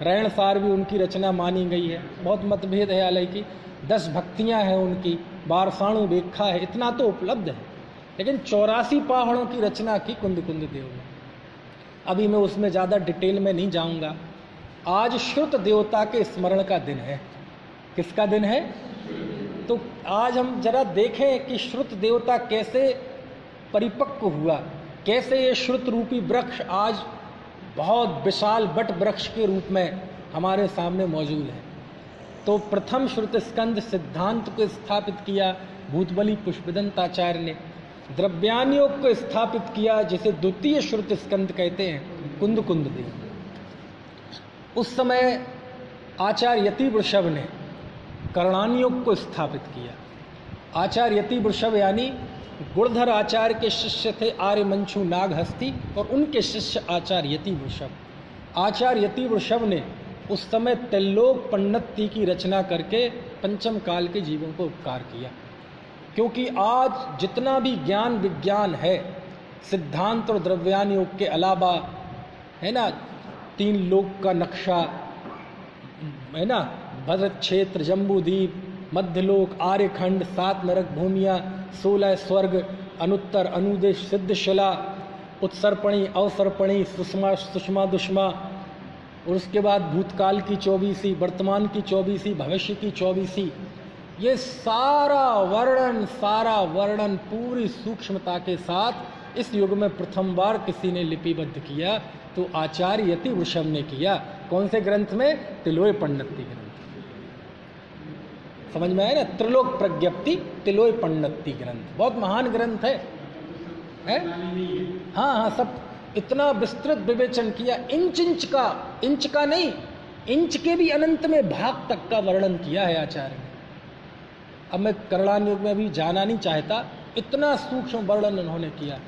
रैणसार भी उनकी रचना मानी गई है, बहुत मतभेद है हालांकि, 10 भक्तियां हैं उनकी, बारसाणु व्याख्या है, इतना तो उपलब्ध है। लेकिन 84 पाहुड़ों की रचना की कुंद देव ने। अभी मैं उसमें ज़्यादा डिटेल में नहीं जाऊंगा। आज श्रुत देवता के स्मरण का दिन है। किसका दिन है? तो आज हम जरा देखें कि श्रुत देवता कैसे परिपक्व हुआ, कैसे ये श्रुत रूपी वृक्ष आज बहुत विशाल वट वृक्ष के रूप में हमारे सामने मौजूद है। तो प्रथम श्रुत स्कंद सिद्धांत को स्थापित किया भूतबली पुष्पदंताचार्य ने, द्रव्यानुयोग को स्थापित किया जिसे द्वितीय श्रुत स्कंद कहते हैं कुंद देव। उस समय आचार्य यति वृषभ ने करणानुयोग को स्थापित किया। आचार्य यति वृषभ यानी गुणधर आचार्य के शिष्य थे आर्यमंशु नागहस्ती, और उनके शिष्य आचार्य यति वृषभ। आचार्य यति वृषभ ने उस समय त्रिलोक पन्नति की रचना करके पंचम काल के जीवों को उपकार किया। क्योंकि आज जितना भी ज्ञान विज्ञान है, सिद्धांत और द्रव्यानुयोग के अलावा है ना, 3 लोक का नक्शा है ना, भरत क्षेत्र, जम्बूद्वीप, मध्यलोक, आर्यखंड, 7 नरक भूमियाँ, 16 स्वर्ग, अनुत्तर, अनुदेश, सिद्धशिला, उत्सर्पणी, अवसर्पणी, सुषमा दुष्मा, और उसके बाद भूतकाल की 24, वर्तमान की 24, भविष्य की 24, ये सारा वर्णन पूरी सूक्ष्मता के साथ इस युग में प्रथम बार किसी ने लिपिबद्ध किया, तो आचार्य यति वृषभ ने किया। कौन से ग्रंथ में? त्रिलोय पन्नति ग्रंथ। समझ में आया ना? त्रिलोक प्रज्ञप्ति त्रिलोय पन्नति ग्रंथ बहुत महान ग्रंथ है? हाँ, सब इतना विस्तृत विवेचन किया, इंच का नहीं, इंच के भी अनंत में भाग तक का वर्णन किया है आचार्य ने। अब मैं करणानुयोग में भी जाना नहीं चाहता, इतना सूक्ष्म वर्णन उन्होंने किया।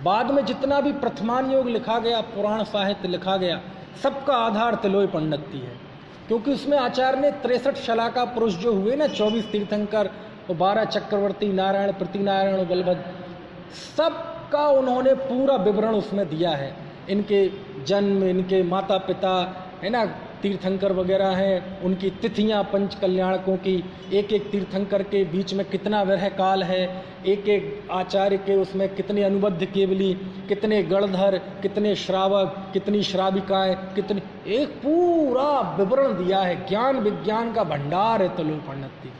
बाद में जितना भी प्रथमानुयोग लिखा गया, पुराण साहित्य लिखा गया, सबका आधार त्रिलोय पन्नति है। क्योंकि उसमें आचार्य ने 63 शलाका पुरुष जो हुए ना, 24 तीर्थंकर और 12 चक्रवर्ती, नारायण, प्रतिनारायण और बलभद्र, सबका उन्होंने पूरा विवरण उसमें दिया है। इनके जन्म, इनके माता पिता है ना, तीर्थंकर वगैरह हैं, उनकी तिथियां, पंच कल्याणकों की, एक एक तीर्थंकर के बीच में कितना विरह काल है, एक एक आचार्य के उसमें कितने अनुबद्ध केवली, कितने गणधर, कितने श्रावक, कितनी श्राविकाएं, कितनी, एक पूरा विवरण दिया है। ज्ञान विज्ञान का भंडार है त्रिलोय पन्नति।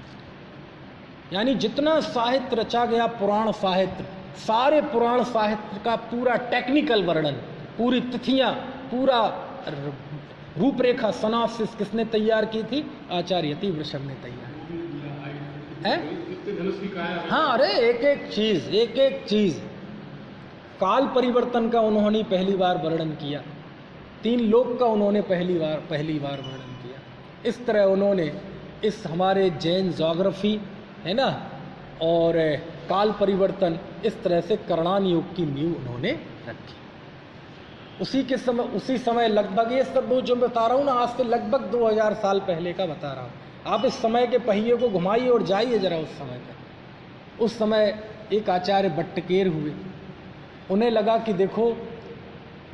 यानी जितना साहित्य रचा गया, पुराण साहित्य, सारे पुराण साहित्य का पूरा टेक्निकल वर्णन, पूरी तिथियां, पूरा रूपरेखा, सनाप्सिस किसने तैयार की थी? आचार्य यति वृषभ ने तैयार है। हाँ, अरे एक एक चीज काल परिवर्तन का उन्होंने पहली बार वर्णन किया, 3 लोक का उन्होंने पहली बार वर्णन किया। इस तरह उन्होंने इस हमारे जैन ज्योग्राफी है ना, और काल परिवर्तन, इस तरह से करणानुयोग की नींव उन्होंने रखी। उसी समय लगभग, ये सब जो बता रहा हूँ ना, आज से लगभग 2000 साल पहले का बता रहा हूँ। आप इस समय के पहिए को घुमाइए और जाइए जरा उस समय पर। उस समय एक आचार्य बट्टकेर हुए, उन्हें लगा कि देखो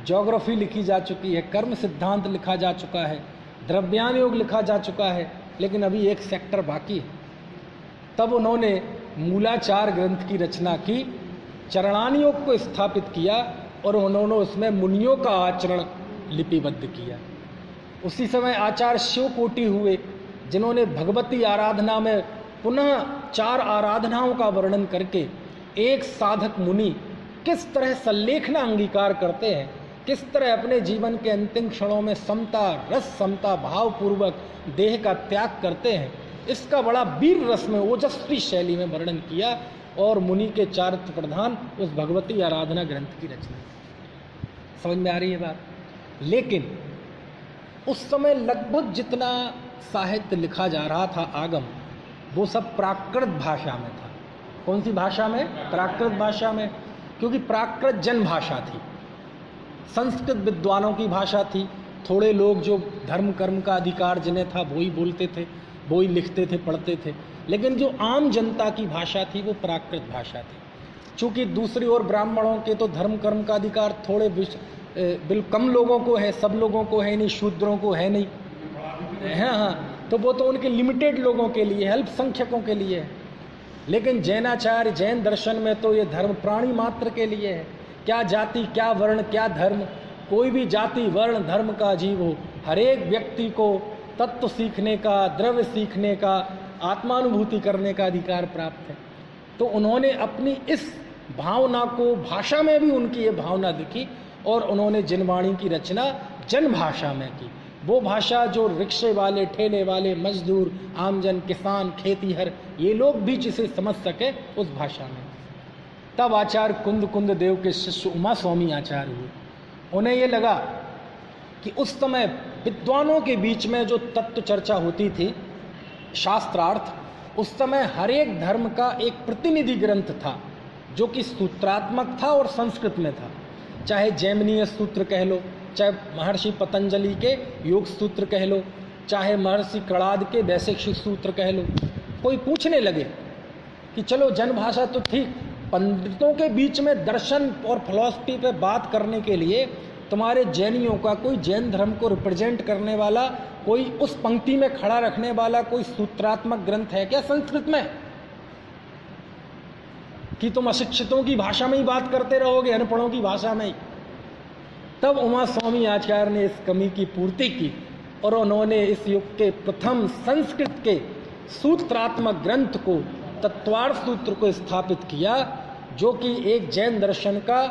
ज्योग्राफी लिखी जा चुकी है, कर्म सिद्धांत लिखा जा चुका है, द्रव्यानुयोग लिखा जा चुका है, लेकिन अभी एक सेक्टर बाकी है। तब उन्होंने मूलाचार ग्रंथ की रचना की, चरणानुयोग को स्थापित किया, और उन्होंने उसमें मुनियों का आचरण लिपिबद्ध किया। उसी समय आचार्य शिवकोटि हुए, जिन्होंने भगवती आराधना में पुनः 4 आराधनाओं का वर्णन करके एक साधक मुनि किस तरह संलेखना अंगीकार करते हैं, किस तरह अपने जीवन के अंतिम क्षणों में समता, रस समता भावपूर्वक देह का त्याग करते हैं, इसका बड़ा वीर रस में, ओजस्वी शैली में वर्णन किया, और मुनि के चारित्र प्रधान उस भगवती आराधना ग्रंथ की रचना। समझ में आ रही है बात? लेकिन उस समय लगभग जितना साहित्य लिखा जा रहा था आगम, वो सब प्राकृत भाषा में था। कौन सी भाषा में? प्राकृत भाषा में, क्योंकि प्राकृत जन भाषा थी, संस्कृत विद्वानों की भाषा थी। थोड़े लोग जो धर्म कर्म का अधिकार जिन्हें था वो ही बोलते थे, वो ही लिखते थे, पढ़ते थे, लेकिन जो आम जनता की भाषा थी वो प्राकृत भाषा थी। चूँकि दूसरी ओर ब्राह्मणों के तो धर्म कर्म का अधिकार थोड़े बिल्कुल कम लोगों को है, सब लोगों को है नहीं, शूद्रों को है नहीं, हाँ, तो वो तो उनके लिमिटेड लोगों के लिए, अल्पसंख्यकों के लिए है। लेकिन जैनाचार्य जैन दर्शन में तो ये धर्म प्राणी मात्र के लिए है। क्या जाति, क्या वर्ण, क्या धर्म, कोई भी जाति वर्ण धर्म का जीव हो, हर एक व्यक्ति को तत्व सीखने का, द्रव्य सीखने का, आत्मानुभूति करने का अधिकार प्राप्त है। तो उन्होंने अपनी इस भावना को, भाषा में भी उनकी ये भावना दिखी और उन्होंने जनवाणी की रचना जन भाषा में की। वो भाषा जो रिक्शे वाले, ठेले वाले, मजदूर, आमजन, किसान, खेतीहर, ये लोग भी जिसे समझ सके उस भाषा में। तब आचार्य कुंद देव के शिष्य उमा स्वामी आचार्य हुए। उन्हें ये लगा कि उस समय विद्वानों के बीच में जो तत्व चर्चा होती थी, शास्त्रार्थ, उस समय हर एक धर्म का एक प्रतिनिधि ग्रंथ था जो कि सूत्रात्मक था और संस्कृत में था। चाहे जैमिनीय सूत्र कह लो, चाहे महर्षि पतंजलि के योग सूत्र कह लो, चाहे महर्षि कणाद के वैशेषिक सूत्र कह लो। कोई पूछने लगे कि चलो जनभाषा तो ठीक, पंडितों के बीच में दर्शन और फिलॉसफी पे बात करने के लिए तुम्हारे जैनियों का कोई जैन धर्म को रिप्रेजेंट करने वाला, कोई उस पंक्ति में खड़ा रखने वाला कोई सूत्रात्मक ग्रंथ है क्या संस्कृत में, कि तुम अशिक्षितों की भाषा में ही बात करते रहोगे, अनपढ़ों की भाषा में ही? तब उमा स्वामी आचार्य ने इस कमी की पूर्ति की और उन्होंने इस युग के प्रथम संस्कृत के सूत्रात्मक ग्रंथ को, तत्वार्थ सूत्र को स्थापित किया, जो कि एक जैन दर्शन का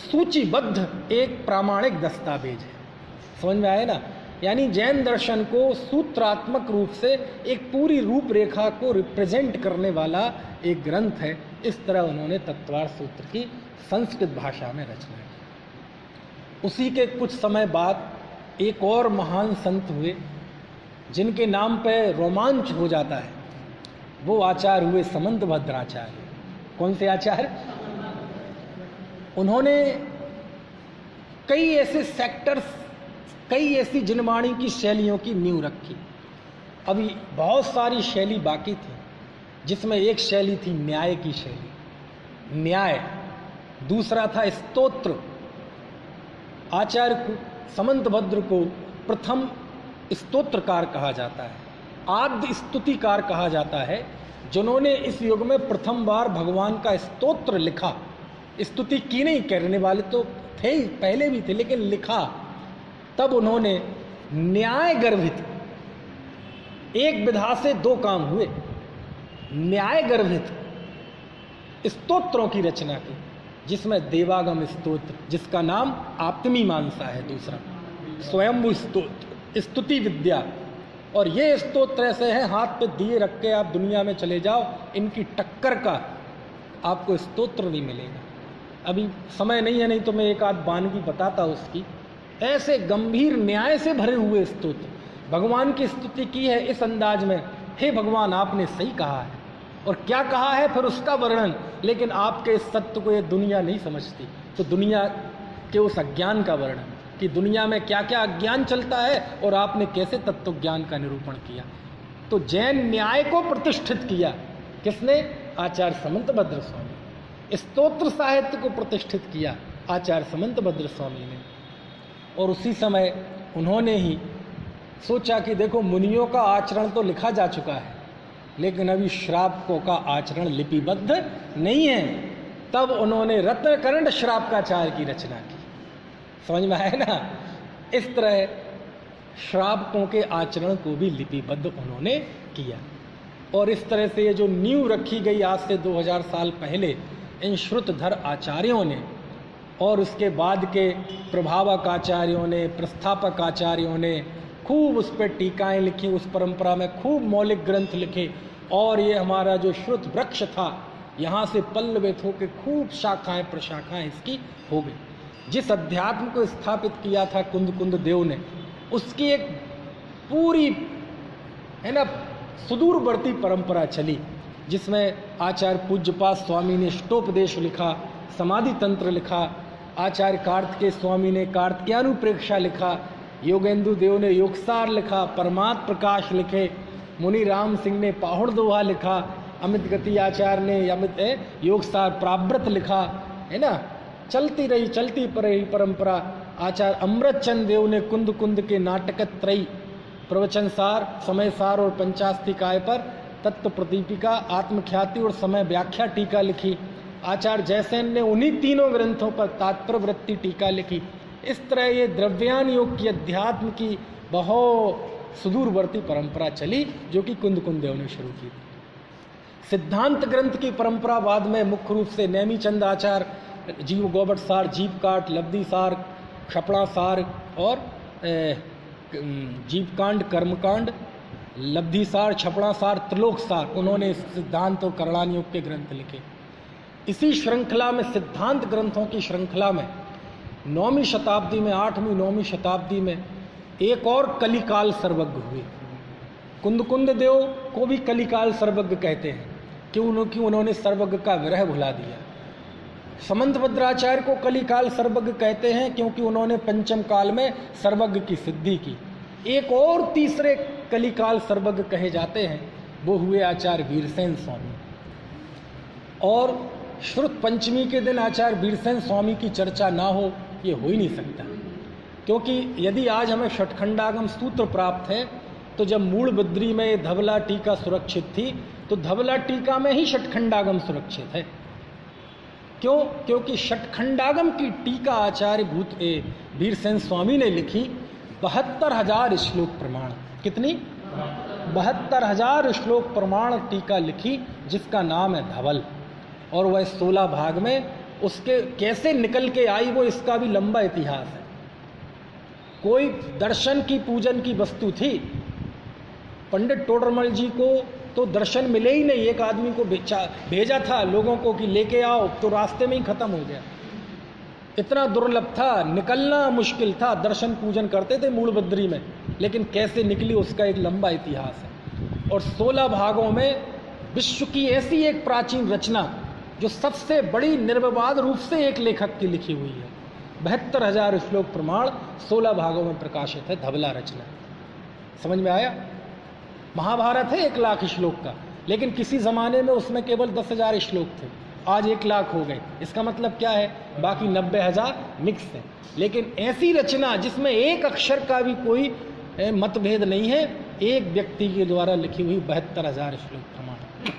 सूचीबद्ध एक प्रामाणिक दस्तावेज है। समझ में आया ना? यानी जैन दर्शन को सूत्रात्मक रूप से एक पूरी रूपरेखा को रिप्रेजेंट करने वाला एक ग्रंथ है। इस तरह उन्होंने तत्वार्थ सूत्र की संस्कृत भाषा में रचना की। उसी के कुछ समय बाद एक और महान संत हुए जिनके नाम पे रोमांच हो जाता है, वो आचार्य हुए समंतभद्र आचार्य। कौन से आचार्य? उन्होंने कई ऐसे सेक्टर्स, कई ऐसी जनवाणी की शैलियों की नींव रखी। अभी बहुत सारी शैली बाकी थी, जिसमें एक शैली थी न्याय की शैली, न्याय। दूसरा था स्तोत्र। आचार्य समंतभद्र को प्रथम स्तोत्रकार कहा जाता है, आद्य स्तुतिकार कहा जाता है, जिन्होंने इस युग में प्रथम बार भगवान का स्तोत्र लिखा। स्तुति की नहीं, करने वाले तो थे ही, पहले भी थे, लेकिन लिखा। तब उन्होंने न्याय गर्भित, एक विधा से दो काम हुए, न्याय गर्भित स्तोत्रों की रचना की, जिसमें देवागम स्तोत्र, जिसका नाम आप्तमीमांसा है, दूसरा स्वयंभू स्तोत्र, स्तुति विद्या। और ये स्तोत्र ऐसे हैं, हाथ पे दिए रख के आप दुनिया में चले जाओ, इनकी टक्कर का आपको स्तोत्र नहीं मिलेगा। अभी समय नहीं है, नहीं तो मैं एक आध वानगी बताता उसकी। ऐसे गंभीर न्याय से भरे हुए स्तोत्र, भगवान की स्तुति की है इस अंदाज में, हे भगवान आपने सही कहा है, और क्या कहा है फिर उसका वर्णन। लेकिन आपके इस सत्य को ये दुनिया नहीं समझती, तो दुनिया के उस अज्ञान का वर्णन, कि दुनिया में क्या क्या अज्ञान चलता है और आपने कैसे तत्व ज्ञान का निरूपण किया। तो जैन न्याय को प्रतिष्ठित किया किसने? आचार्य समंतभद्र स्वामी। स्तोत्र साहित्य को प्रतिष्ठित किया आचार्य समंतभद्र स्वामी ने। और उसी समय उन्होंने ही सोचा कि देखो, मुनियों का आचरण तो लिखा जा चुका है, लेकिन अभी श्रावकों का आचरण लिपिबद्ध नहीं है। तब उन्होंने रत्नकर्ण श्रावकाचार्य की रचना की। समझ में आया ना? इस तरह श्रावकों के आचरण को भी लिपिबद्ध उन्होंने किया। और इस तरह से ये जो नींव रखी गई आज से 2000 साल पहले इन श्रुतधर आचार्यों ने, और उसके बाद के प्रभावक आचार्यों ने, प्रस्थापक आचार्यों ने खूब उस पर टीकाएँ लिखी, उस परंपरा में खूब मौलिक ग्रंथ लिखे। और ये हमारा जो श्रुत वृक्ष था, यहाँ से पल्लवित होकर खूब शाखाएं प्रशाखाएं इसकी हो गई। जिस अध्यात्म को स्थापित किया था कुंद देव ने, उसकी एक पूरी है ना सुदूरवर्ती परंपरा चली, जिसमें आचार्य पूज्यपाद स्वामी ने अष्टोपदेश लिखा, समाधि तंत्र लिखा, आचार्य कार्तिकेय स्वामी ने कार्तिकेयानुप्रेक्षा लिखा, योगेंदु देव ने योगसार लिखा, परमात्म प्रकाश लिखे, मुनि राम सिंह ने पाहुड़ दोहा लिखा, अमित गति आचार्य ने अमित योगसार प्राव्रत लिखा, है ना। चलती रही परंपरा। आचार्य अमृतचंद देव ने कुंद कुंद के नाटक त्रयी, प्रवचन सार, समय सार और पंचास्तिकाय पर तत्व प्रदीपिका, आत्मख्याति और समय व्याख्या टीका लिखी। आचार्य जयसेन ने उन्हीं तीनों ग्रंथों पर तात्पर्य वृत्ति टीका लिखी। इस तरह ये द्रव्यान योग की अध्यात्म की बहुत सुदूरवर्ती परंपरा चली, जो कि कुंद कुंद देव ने शुरू की। सिद्धांत ग्रंथ की परंपरा बाद में मुख्य रूप से नेमीचंद आचार्य, जीव गोबट सार, जीव काट, लब्धि सार, क्षपणा सार और जीवकांड, कर्मकांड, लब्धि सार, क्षपणा सार, त्रिलोक सार, उन्होंने सिद्धांत और करणान योग के ग्रंथ लिखे। इसी श्रृंखला में, सिद्धांत ग्रंथों की श्रृंखला में 9वीं शताब्दी में, 8वीं 9वीं शताब्दी में एक और कलिकाल सर्वज्ञ हुए। कुंद कुंद देव को भी कलिकाल सर्वज्ञ कहते हैं, क्योंकि उन्होंने सर्वज्ञ का विरह भुला दिया। समंत भद्राचार्य को कलिकाल सर्वज्ञ कहते हैं, क्योंकि उन्होंने पंचम काल में सर्वज्ञ की सिद्धि की। एक और तीसरे कलिकाल सर्वज्ञ कहे जाते हैं, वो हुए आचार्य वीरसेन स्वामी। और श्रुत पंचमी के दिन आचार्य वीरसेन स्वामी की चर्चा ना हो, ये हो ही नहीं सकता। क्योंकि यदि आज हमें षटखंडागम सूत्र प्राप्त है, तो जब मूल बद्री में धवला टीका सुरक्षित थी, तो धवला टीका में ही षटखंडागम सुरक्षित है। क्यों? क्योंकि षटखंडागम की टीका आचार्य वीरसेन स्वामी ने लिखी 72,000 श्लोक प्रमाण। कितनी? 72,000 श्लोक प्रमाण टीका लिखी, जिसका नाम है धवल। और वह 16 भाग में उसके कैसे निकल के आई, वो इसका भी लंबा इतिहास है। कोई दर्शन की पूजन की वस्तु थी, पंडित टोडरमल जी को तो दर्शन मिले ही नहीं। एक आदमी को भेजा था लोगों को कि लेके आओ, तो रास्ते में ही खत्म हो गया। इतना दुर्लभ था, निकलना मुश्किल था। दर्शन पूजन करते थे मूल बद्री में, लेकिन कैसे निकली उसका एक लंबा इतिहास है। और 16 भागों में विश्व की ऐसी एक प्राचीन रचना, जो सबसे बड़ी निर्विवाद रूप से एक लेखक की लिखी हुई है, 72,000 श्लोक प्रमाण 16 भागों में प्रकाशित है, धवला रचना। समझ में आया? महाभारत है 1 लाख श्लोक का, लेकिन किसी ज़माने में उसमें केवल 10,000 श्लोक थे, आज 1 लाख हो गए। इसका मतलब क्या है? बाकी 90,000 मिक्स है। लेकिन ऐसी रचना जिसमें एक अक्षर का भी कोई मतभेद नहीं है, एक व्यक्ति के द्वारा लिखी हुई 72,000 श्लोक प्रमाण,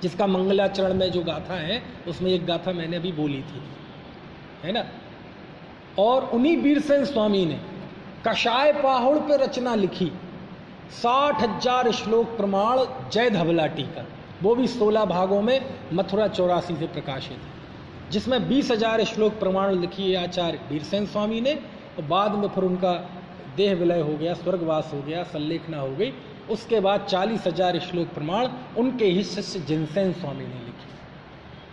जिसका मंगलाचरण में जो गाथा है, उसमें एक गाथा मैंने भी बोली थी, है ना। और उन्हीं वीरसेन स्वामी ने कषाय पाहुड़ पे रचना लिखी, 60,000 श्लोक प्रमाण जय धवला टीका, वो भी 16 भागों में मथुरा 84 से प्रकाशित है, जिसमें 20,000 श्लोक प्रमाण लिखी है आचार्य वीरसेन स्वामी ने। और बाद में फिर उनका देह विलय हो गया, स्वर्गवास हो गया, संलेखना हो गई। उसके बाद 40,000 श्लोक प्रमाण उनके ही शिष्य जिनसेन स्वामी ने लिखी।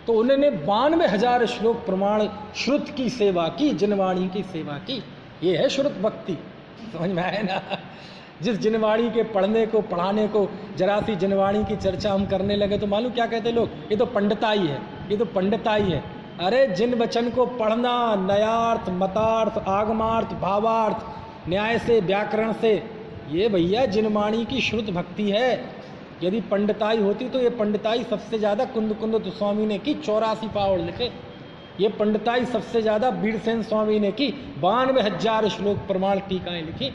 तो उन्होंने 92,000 श्लोक प्रमाण श्रुत की सेवा की, जिनवाणी की सेवा की। ये है श्रुत भक्ति। समझ में आया ना? जिस जिनवाणी के पढ़ने को, पढ़ाने को, जरा सी जिनवाणी की चर्चा हम करने लगे तो मालूम क्या कहते लोग? ये तो पंडिताई है, ये तो पंडिताई है। अरे जिन वचन को पढ़ना नयार्थ, मतार्थ, आगमार्थ, भावार्थ, न्याय से, व्याकरण से, ये भैया जिनवाणी की श्रुत भक्ति है। यदि पंडिताई होती तो ये पंडिताई सबसे ज़्यादा कुंद कुंद स्वामी ने की, 84 पावड़ लिखे। ये पंडिताई सबसे ज़्यादा वीरसेन स्वामी ने की, 92,000 श्लोक प्रमाण टीकाएँ लिखी।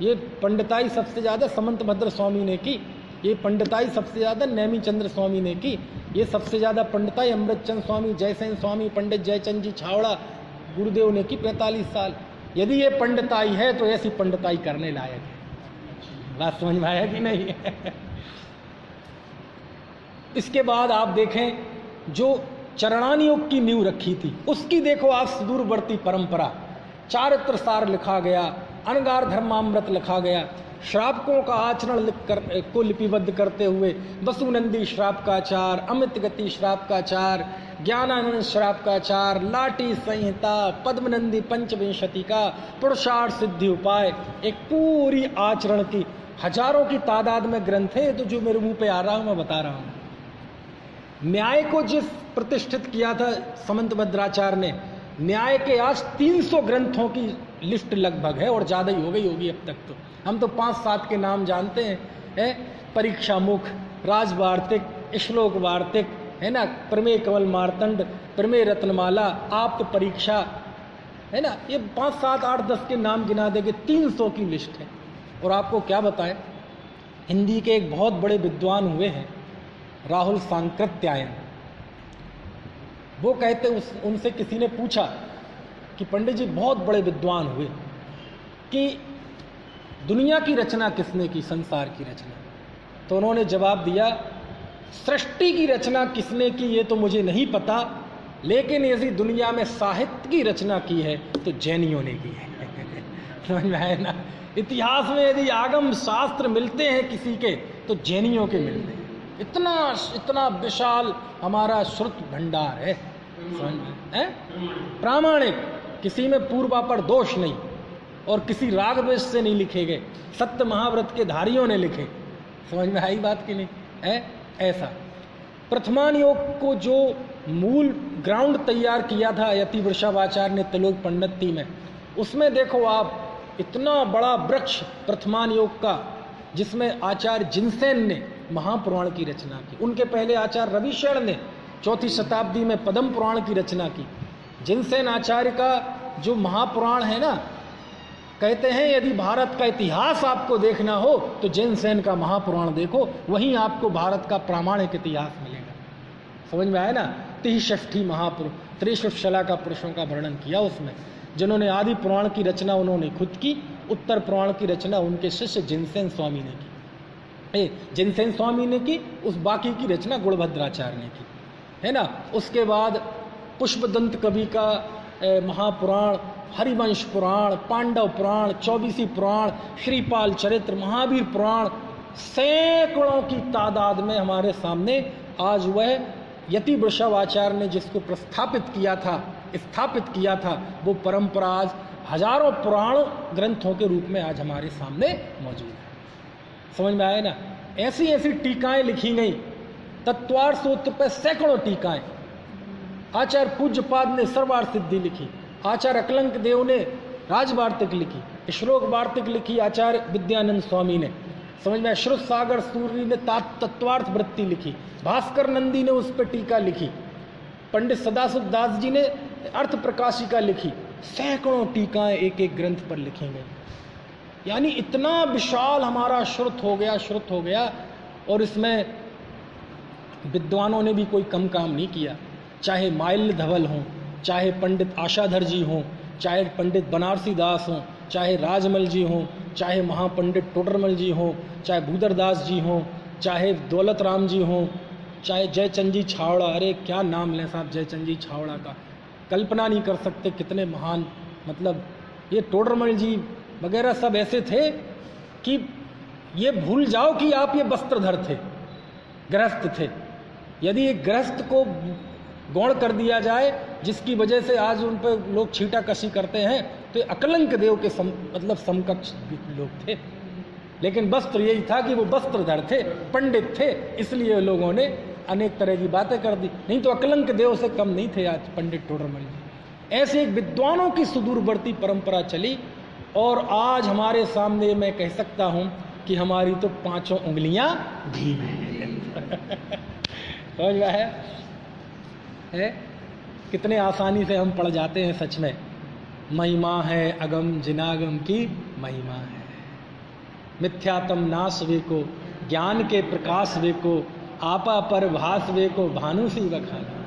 ये पंडिताई सबसे ज़्यादा समंत भद्र स्वामी ने की। ये पंडिताई सबसे ज़्यादा नेमीचंद्र स्वामी ने की। ये सबसे ज़्यादा पंडिताई अमृतचंद स्वामी, जयसेन स्वामी, पंडित जयचंद जी छावड़ा, गुरुदेव ने की 45 साल। यदि ये पंडिताई है तो ऐसी पंडिताई करने लायक है। बात समझ में आया कि नहीं? इसके बाद आप देखें, जो चरणान योग की नींव रखी थी, उसकी देखो आप सुदूरवर्ती परंपरा। चारित्र सार लिखा गया, अनगार धर्मामृत लिखा गया, श्रावकों का आचरण को लिपिबद्ध करते हुए वसुनंदी श्राप का आचार, अमित गति श्राप का आचार, ज्ञानानंद श्राप का आचार, लाटी संहिता, पद्मनंदी पंचविंशति का, पुरुषार्थ सिद्धि उपाय, एक पूरी आचरण की हजारों की तादाद में ग्रंथ है। तो जो मेरे मुंह पे आ रहा हूं मैं बता रहा हूं। न्याय को जिस प्रतिष्ठित किया था समंत भद्राचार्य ने, न्याय के आज 300 ग्रंथों की लिस्ट लगभग है, और ज़्यादा ही हो गई होगी अब तक। तो हम तो 5-7 के नाम जानते हैं, परीक्षा मुख, राजवार्तिक, श्लोक वार्तिक, है ना, प्रमेय कवल मार्तंड, प्रमेय रत्नमाला, आप्त परीक्षा, है ना, ये 5, 7, 8, 10 के नाम गिना देंगे, 300 की लिस्ट है। और आपको क्या बताएं, हिंदी के एक बहुत बड़े विद्वान हुए हैं राहुल सांकृत्यायन। वो कहते, उनसे किसी ने पूछा कि पंडित जी बहुत बड़े विद्वान हुए, कि दुनिया की रचना किसने की, संसार की रचना? तो उन्होंने जवाब दिया, सृष्टि की रचना किसने की ये तो मुझे नहीं पता, लेकिन यदि दुनिया में साहित्य की रचना की है तो जैनियों ने की है। समझ में आया ना? इतिहास में यदि आगम शास्त्र मिलते हैं किसी के तो जैनियों के मिलते हैं। इतना विशाल हमारा श्रुत भंडार है, समझ में है, प्रामाणिक, किसी में पूर्वापर दोष नहीं, और किसी राग वेश से नहीं लिखे गए, सत्य महाव्रत के धारियों ने लिखे। समझ में आई बात की नहीं है? ऐसा प्रथमान योग को जो मूल ग्राउंड तैयार किया था यति वृषभाचार्य ने त्रिलोक पंडिती में, उसमें देखो आप इतना बड़ा वृक्ष प्रथमान योग का, जिसमें आचार्य जिनसेन ने महापुराण की रचना की। उनके पहले आचार्य रविशरण ने 4वीं शताब्दी में पद्म पुराण की रचना की। जिनसेन आचार्य का जो महापुराण है ना, कहते हैं यदि भारत का इतिहास आपको देखना हो तो जिनसेन का महापुराण देखो, वहीं आपको भारत का प्रामाणिक इतिहास मिलेगा। समझ में आया ना? 63 महापुरुष, 63 शला का पुरुषों का वर्णन किया उसमें, जिन्होंने आदि पुराण की रचना उन्होंने खुद की, उत्तर पुराण की रचना उनके शिष्य जिनसेन स्वामी ने की। जिनसेन स्वामी ने की, उस बाकी की रचना गुणभद्राचार्य ने की, है ना। उसके बाद पुष्पदंत कवि का महापुराण, हरिवंश पुराण, पांडव पुराण, 24 पुराण, श्रीपाल चरित्र, महावीर पुराण, सैकड़ों की तादाद में हमारे सामने आज वह यति वृषभाचार्य ने जिसको स्थापित किया था, वो परंपरा आज हजारों पुराण ग्रंथों के रूप में आज हमारे सामने मौजूद है। समझ में आया ना? ऐसी ऐसी टीकाएं लिखी गई, तत्वार्थ सूत्र पे सैकड़ों टीकाएं। आचार्य पूज्यपाद ने सर्वार्थ सिद्धि लिखी, आचार्य अकलंक देव ने राजवार्तिक लिखी, श्लोक वार्तिक लिखी आचार्य विद्यानंद स्वामी ने। समझ में? श्रुत सागर सूर्य ने तत्वार्थ वृत्ति लिखी, भास्कर नंदी ने उस पर टीका लिखी, पंडित सदाशिव दास जी ने अर्थ प्रकाशिका लिखी, सैकड़ों टीकाएं एक एक ग्रंथ पर लिखी गई। यानी इतना विशाल हमारा श्रुत हो गया, और इसमें विद्वानों ने भी कोई कम काम नहीं किया। चाहे माल्य धवल हों, चाहे पंडित आशाधर जी हों, चाहे पंडित बनारसी दास हों, चाहे राजमल जी हों, चाहे महापंडित टोडरमल जी हों, चाहे भूदरदास जी हों, चाहे दौलत राम जी हों, चाहे जयचंद जी छावड़ा, अरे क्या नाम लें साहब जयचंद जी छावड़ा का, कल्पना नहीं कर सकते कितने महान, मतलब ये टोडरमल जी वगैरह सब ऐसे थे कि ये भूल जाओ कि आप ये वस्त्रधर थे, गृहस्थ थे। यदि एक गृहस्थ को गौण कर दिया जाए, जिसकी वजह से आज उन पर लोग छीटा कशी करते हैं, तो अकलंक देव के समकक्ष लोग थे। लेकिन वस्त्र यही था कि वो वस्त्रधर थे, पंडित थे, इसलिए लोगों ने अनेक तरह की बातें कर दी, नहीं तो अकलंक देव से कम नहीं थे आज पंडित टोडरमल जी। ऐसे एक विद्वानों की सुदूरवर्ती परंपरा चली, और आज हमारे सामने मैं कह सकता हूं कि हमारी तो 5 उंगलियां भी समझ में है? कितने आसानी से हम पढ़ जाते हैं। सच में महिमा है अगम जिनागम की महिमा है, मिथ्यातम नाश वे को, ज्ञान के प्रकाश वे को, आपा पर भास वे को, भानु सी बखाना,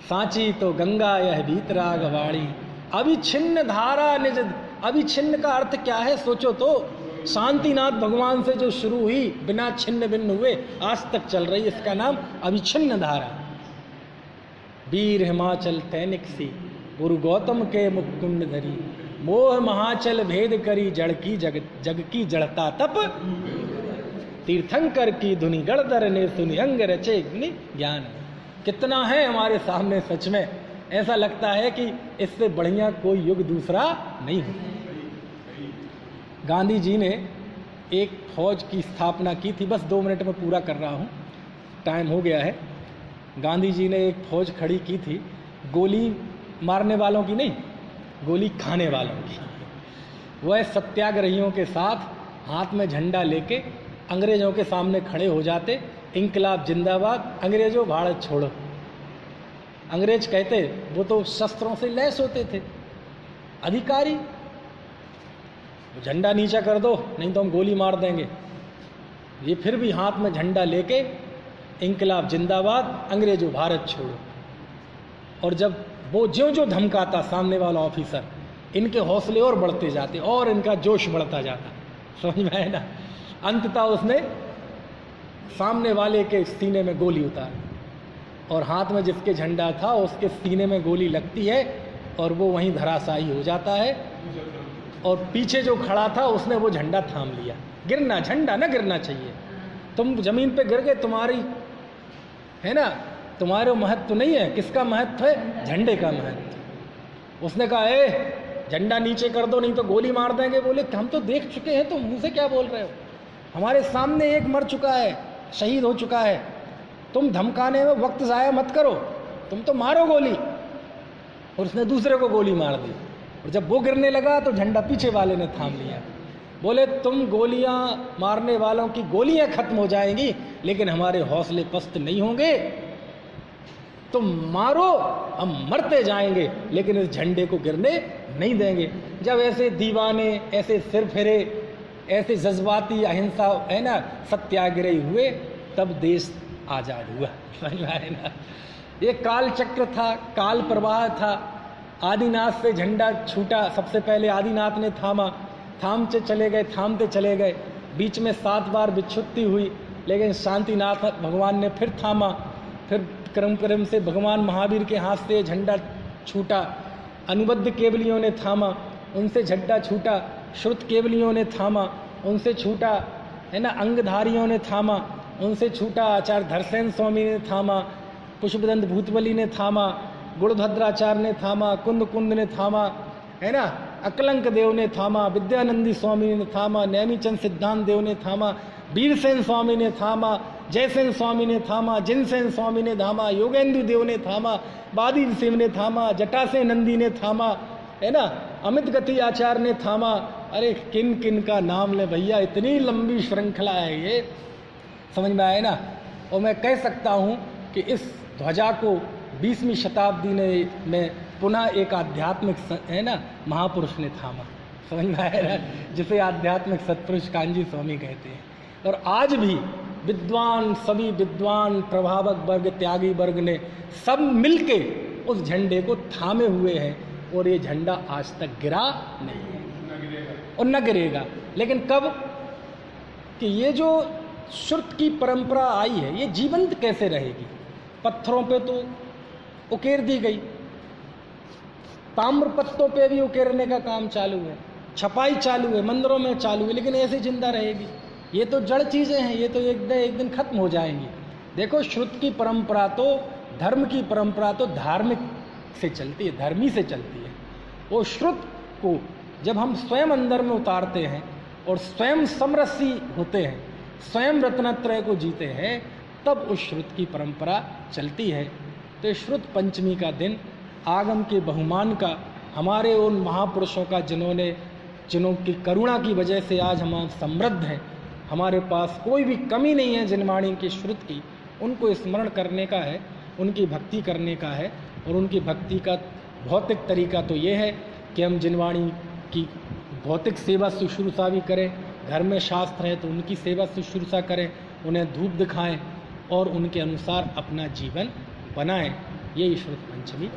सांची तो गंगा यह बीतराग वाणी, अभिछिन्न धारा निज। अभिछिन्न का अर्थ क्या है सोचो तो, शांतिनाथ भगवान से जो शुरू हुई, बिना छिन्न भिन्न हुए आज तक चल रही, इसका नाम अभिछिन्न धारा। वीर हिमाचल तैनिक सी, गुरु गौतम के मुकुंड धरी, मोह महाचल भेद करी, जड़ की जग की जड़ता तप, तीर्थंकर की धुनि गणधर ने सुनि, अंग रचे ज्ञान। कितना है हमारे सामने, सच में ऐसा लगता है कि इससे बढ़िया कोई युग दूसरा नहीं हो। गांधी जी ने एक फौज की स्थापना की थी। बस 2 मिनट में पूरा कर रहा हूँ, टाइम हो गया है। गांधी जी ने एक फौज खड़ी की थी, गोली मारने वालों की नहीं, गोली खाने वालों की। वह सत्याग्रहियों के साथ हाथ में झंडा लेके अंग्रेज़ों के सामने खड़े हो जाते, इंकलाब जिंदाबाद, अंग्रेज़ों भारत छोड़ो। अंग्रेज कहते, वो तो शस्त्रों से लैस होते थे, अधिकारी, झंडा नीचा कर दो नहीं तो हम गोली मार देंगे। ये फिर भी हाथ में झंडा लेके इंकलाब जिंदाबाद, अंग्रेजों भारत छोड़ो। और जब वो ज्यों ज्यों धमकाता सामने वाला ऑफिसर, इनके हौसले और बढ़ते जाते और इनका जोश बढ़ता जाता। समझ में आया ना? अंततः उसने सामने वाले के सीने में गोली उतारी और हाथ में जिसके झंडा था उसके सीने में गोली लगती है और वो वहीं धराशायी हो जाता है। और पीछे जो खड़ा था उसने वो झंडा थाम लिया। गिरना, झंडा ना गिरना चाहिए। तुम जमीन पे गिर गए, तुम्हारी है ना, तुम्हारे महत्व नहीं है। किसका महत्व है? झंडे का महत्व। उसने कहा, ए झंडा नीचे कर दो नहीं तो गोली मार देंगे। बोले हम तो देख चुके हैं, तुम मुंह से क्या बोल रहे हो? हमारे सामने एक मर चुका है, शहीद हो चुका है, तुम धमकाने में वक्त ज़ाया मत करो, तुम तो मारो गोली। और उसने दूसरे को गोली मार दी और जब वो गिरने लगा तो झंडा पीछे वाले ने थाम लिया। बोले तुम गोलियां मारने वालों की गोलियां खत्म हो जाएंगी लेकिन हमारे हौसले पस्त नहीं होंगे। तुम मारो, हम मरते जाएंगे लेकिन इस झंडे को गिरने नहीं देंगे। जब ऐसे दीवाने, ऐसे सिरफिरे, ऐसे जज्बाती अहिंसा है ना सत्याग्रही हुए, तब देश आज़ाद हुआ। समझ में आए ना? ये काल चक्र था, काल प्रवाह था। आदिनाथ से झंडा छूटा, सबसे पहले आदिनाथ ने थामा, थामते चले गए, थामते चले गए। बीच में 7 बार विच्छुत्ति हुई लेकिन शांतिनाथ भगवान ने फिर थामा। फिर क्रम क्रम से भगवान महावीर के हाथ से झंडा छूटा। अनुबद्ध केवलियों ने थामा, उनसे झंडा छूटा। श्रुत केवलियों ने थामा, उनसे छूटा, है ना। अंगधारियों ने थामा, उनसे छूटा। आचार्य धरसेन स्वामी ने थामा, पुष्पदंत भूतबली ने थामा, गुणभद्राचार्य ने थामा, कुंद कुंद ने थामा, है ना। अकलंक देव ने थामा, विद्यानंदी स्वामी ने थामा, नैमीचंद सिद्धांत देव ने थामा, वीरसेन स्वामी ने थामा, जयसेन स्वामी ने थामा, जिनसेन स्वामी ने थामा, योगेंद्र देव ने थामा, बादी सिंह ने थामा, जटासेन नंदी ने थामा, है ना। अमित गति आचार्य ने थामा। अरे किन किन का नाम ले भैया, इतनी लंबी श्रृंखला है ये। समझ में आए ना? और मैं कह सकता हूँ कि इस ध्वजा को 20वीं शताब्दी में पुनः एक आध्यात्मिक है ना महापुरुष ने थामा। समझ में आया ना? जिसे आध्यात्मिक सत्पुरुष कांजी स्वामी कहते हैं। और आज भी विद्वान, सभी विद्वान, प्रभावक वर्ग, त्यागी वर्ग ने सब मिलके उस झंडे को थामे हुए हैं और ये झंडा आज तक गिरा नहीं है और न गिरेगा। लेकिन कब कि ये जो श्रुत की परंपरा आई है ये जीवंत कैसे रहेगी? पत्थरों पे तो उकेर दी गई, ताम्र पत्तों पे भी उकेरने का काम चालू है, छपाई चालू है, मंदिरों में चालू है, लेकिन ऐसे जिंदा रहेगी? ये तो जड़ चीज़ें हैं, ये तो एक दिन खत्म हो जाएंगी। देखो श्रुत की परंपरा तो, धर्म की परंपरा तो धार्मिक से चलती है, धर्मी से चलती है। वो श्रुत को जब हम स्वयं अंदर में उतारते हैं और स्वयं समरसी होते हैं, स्वयं रत्नत्रय को जीते हैं, तब उस श्रुत की परंपरा चलती है। तो श्रुत पंचमी का दिन आगम के बहुमान का, हमारे उन महापुरुषों का जिन्हों की करुणा की वजह से आज हम समृद्ध हैं, हमारे पास कोई भी कमी नहीं है जिनवाणी की श्रुत की, उनको स्मरण करने का है, उनकी भक्ति करने का है। और उनकी भक्ति का भौतिक तरीका तो ये है कि हम जिनवाणी की भौतिक सेवा शुश्रूषा भी करें, घर में शास्त्र है तो उनकी सेवा शुश्रूषा करें, उन्हें धूप दिखाएं और उनके अनुसार अपना जीवन बनाएं। यही श्रुत पंचमी।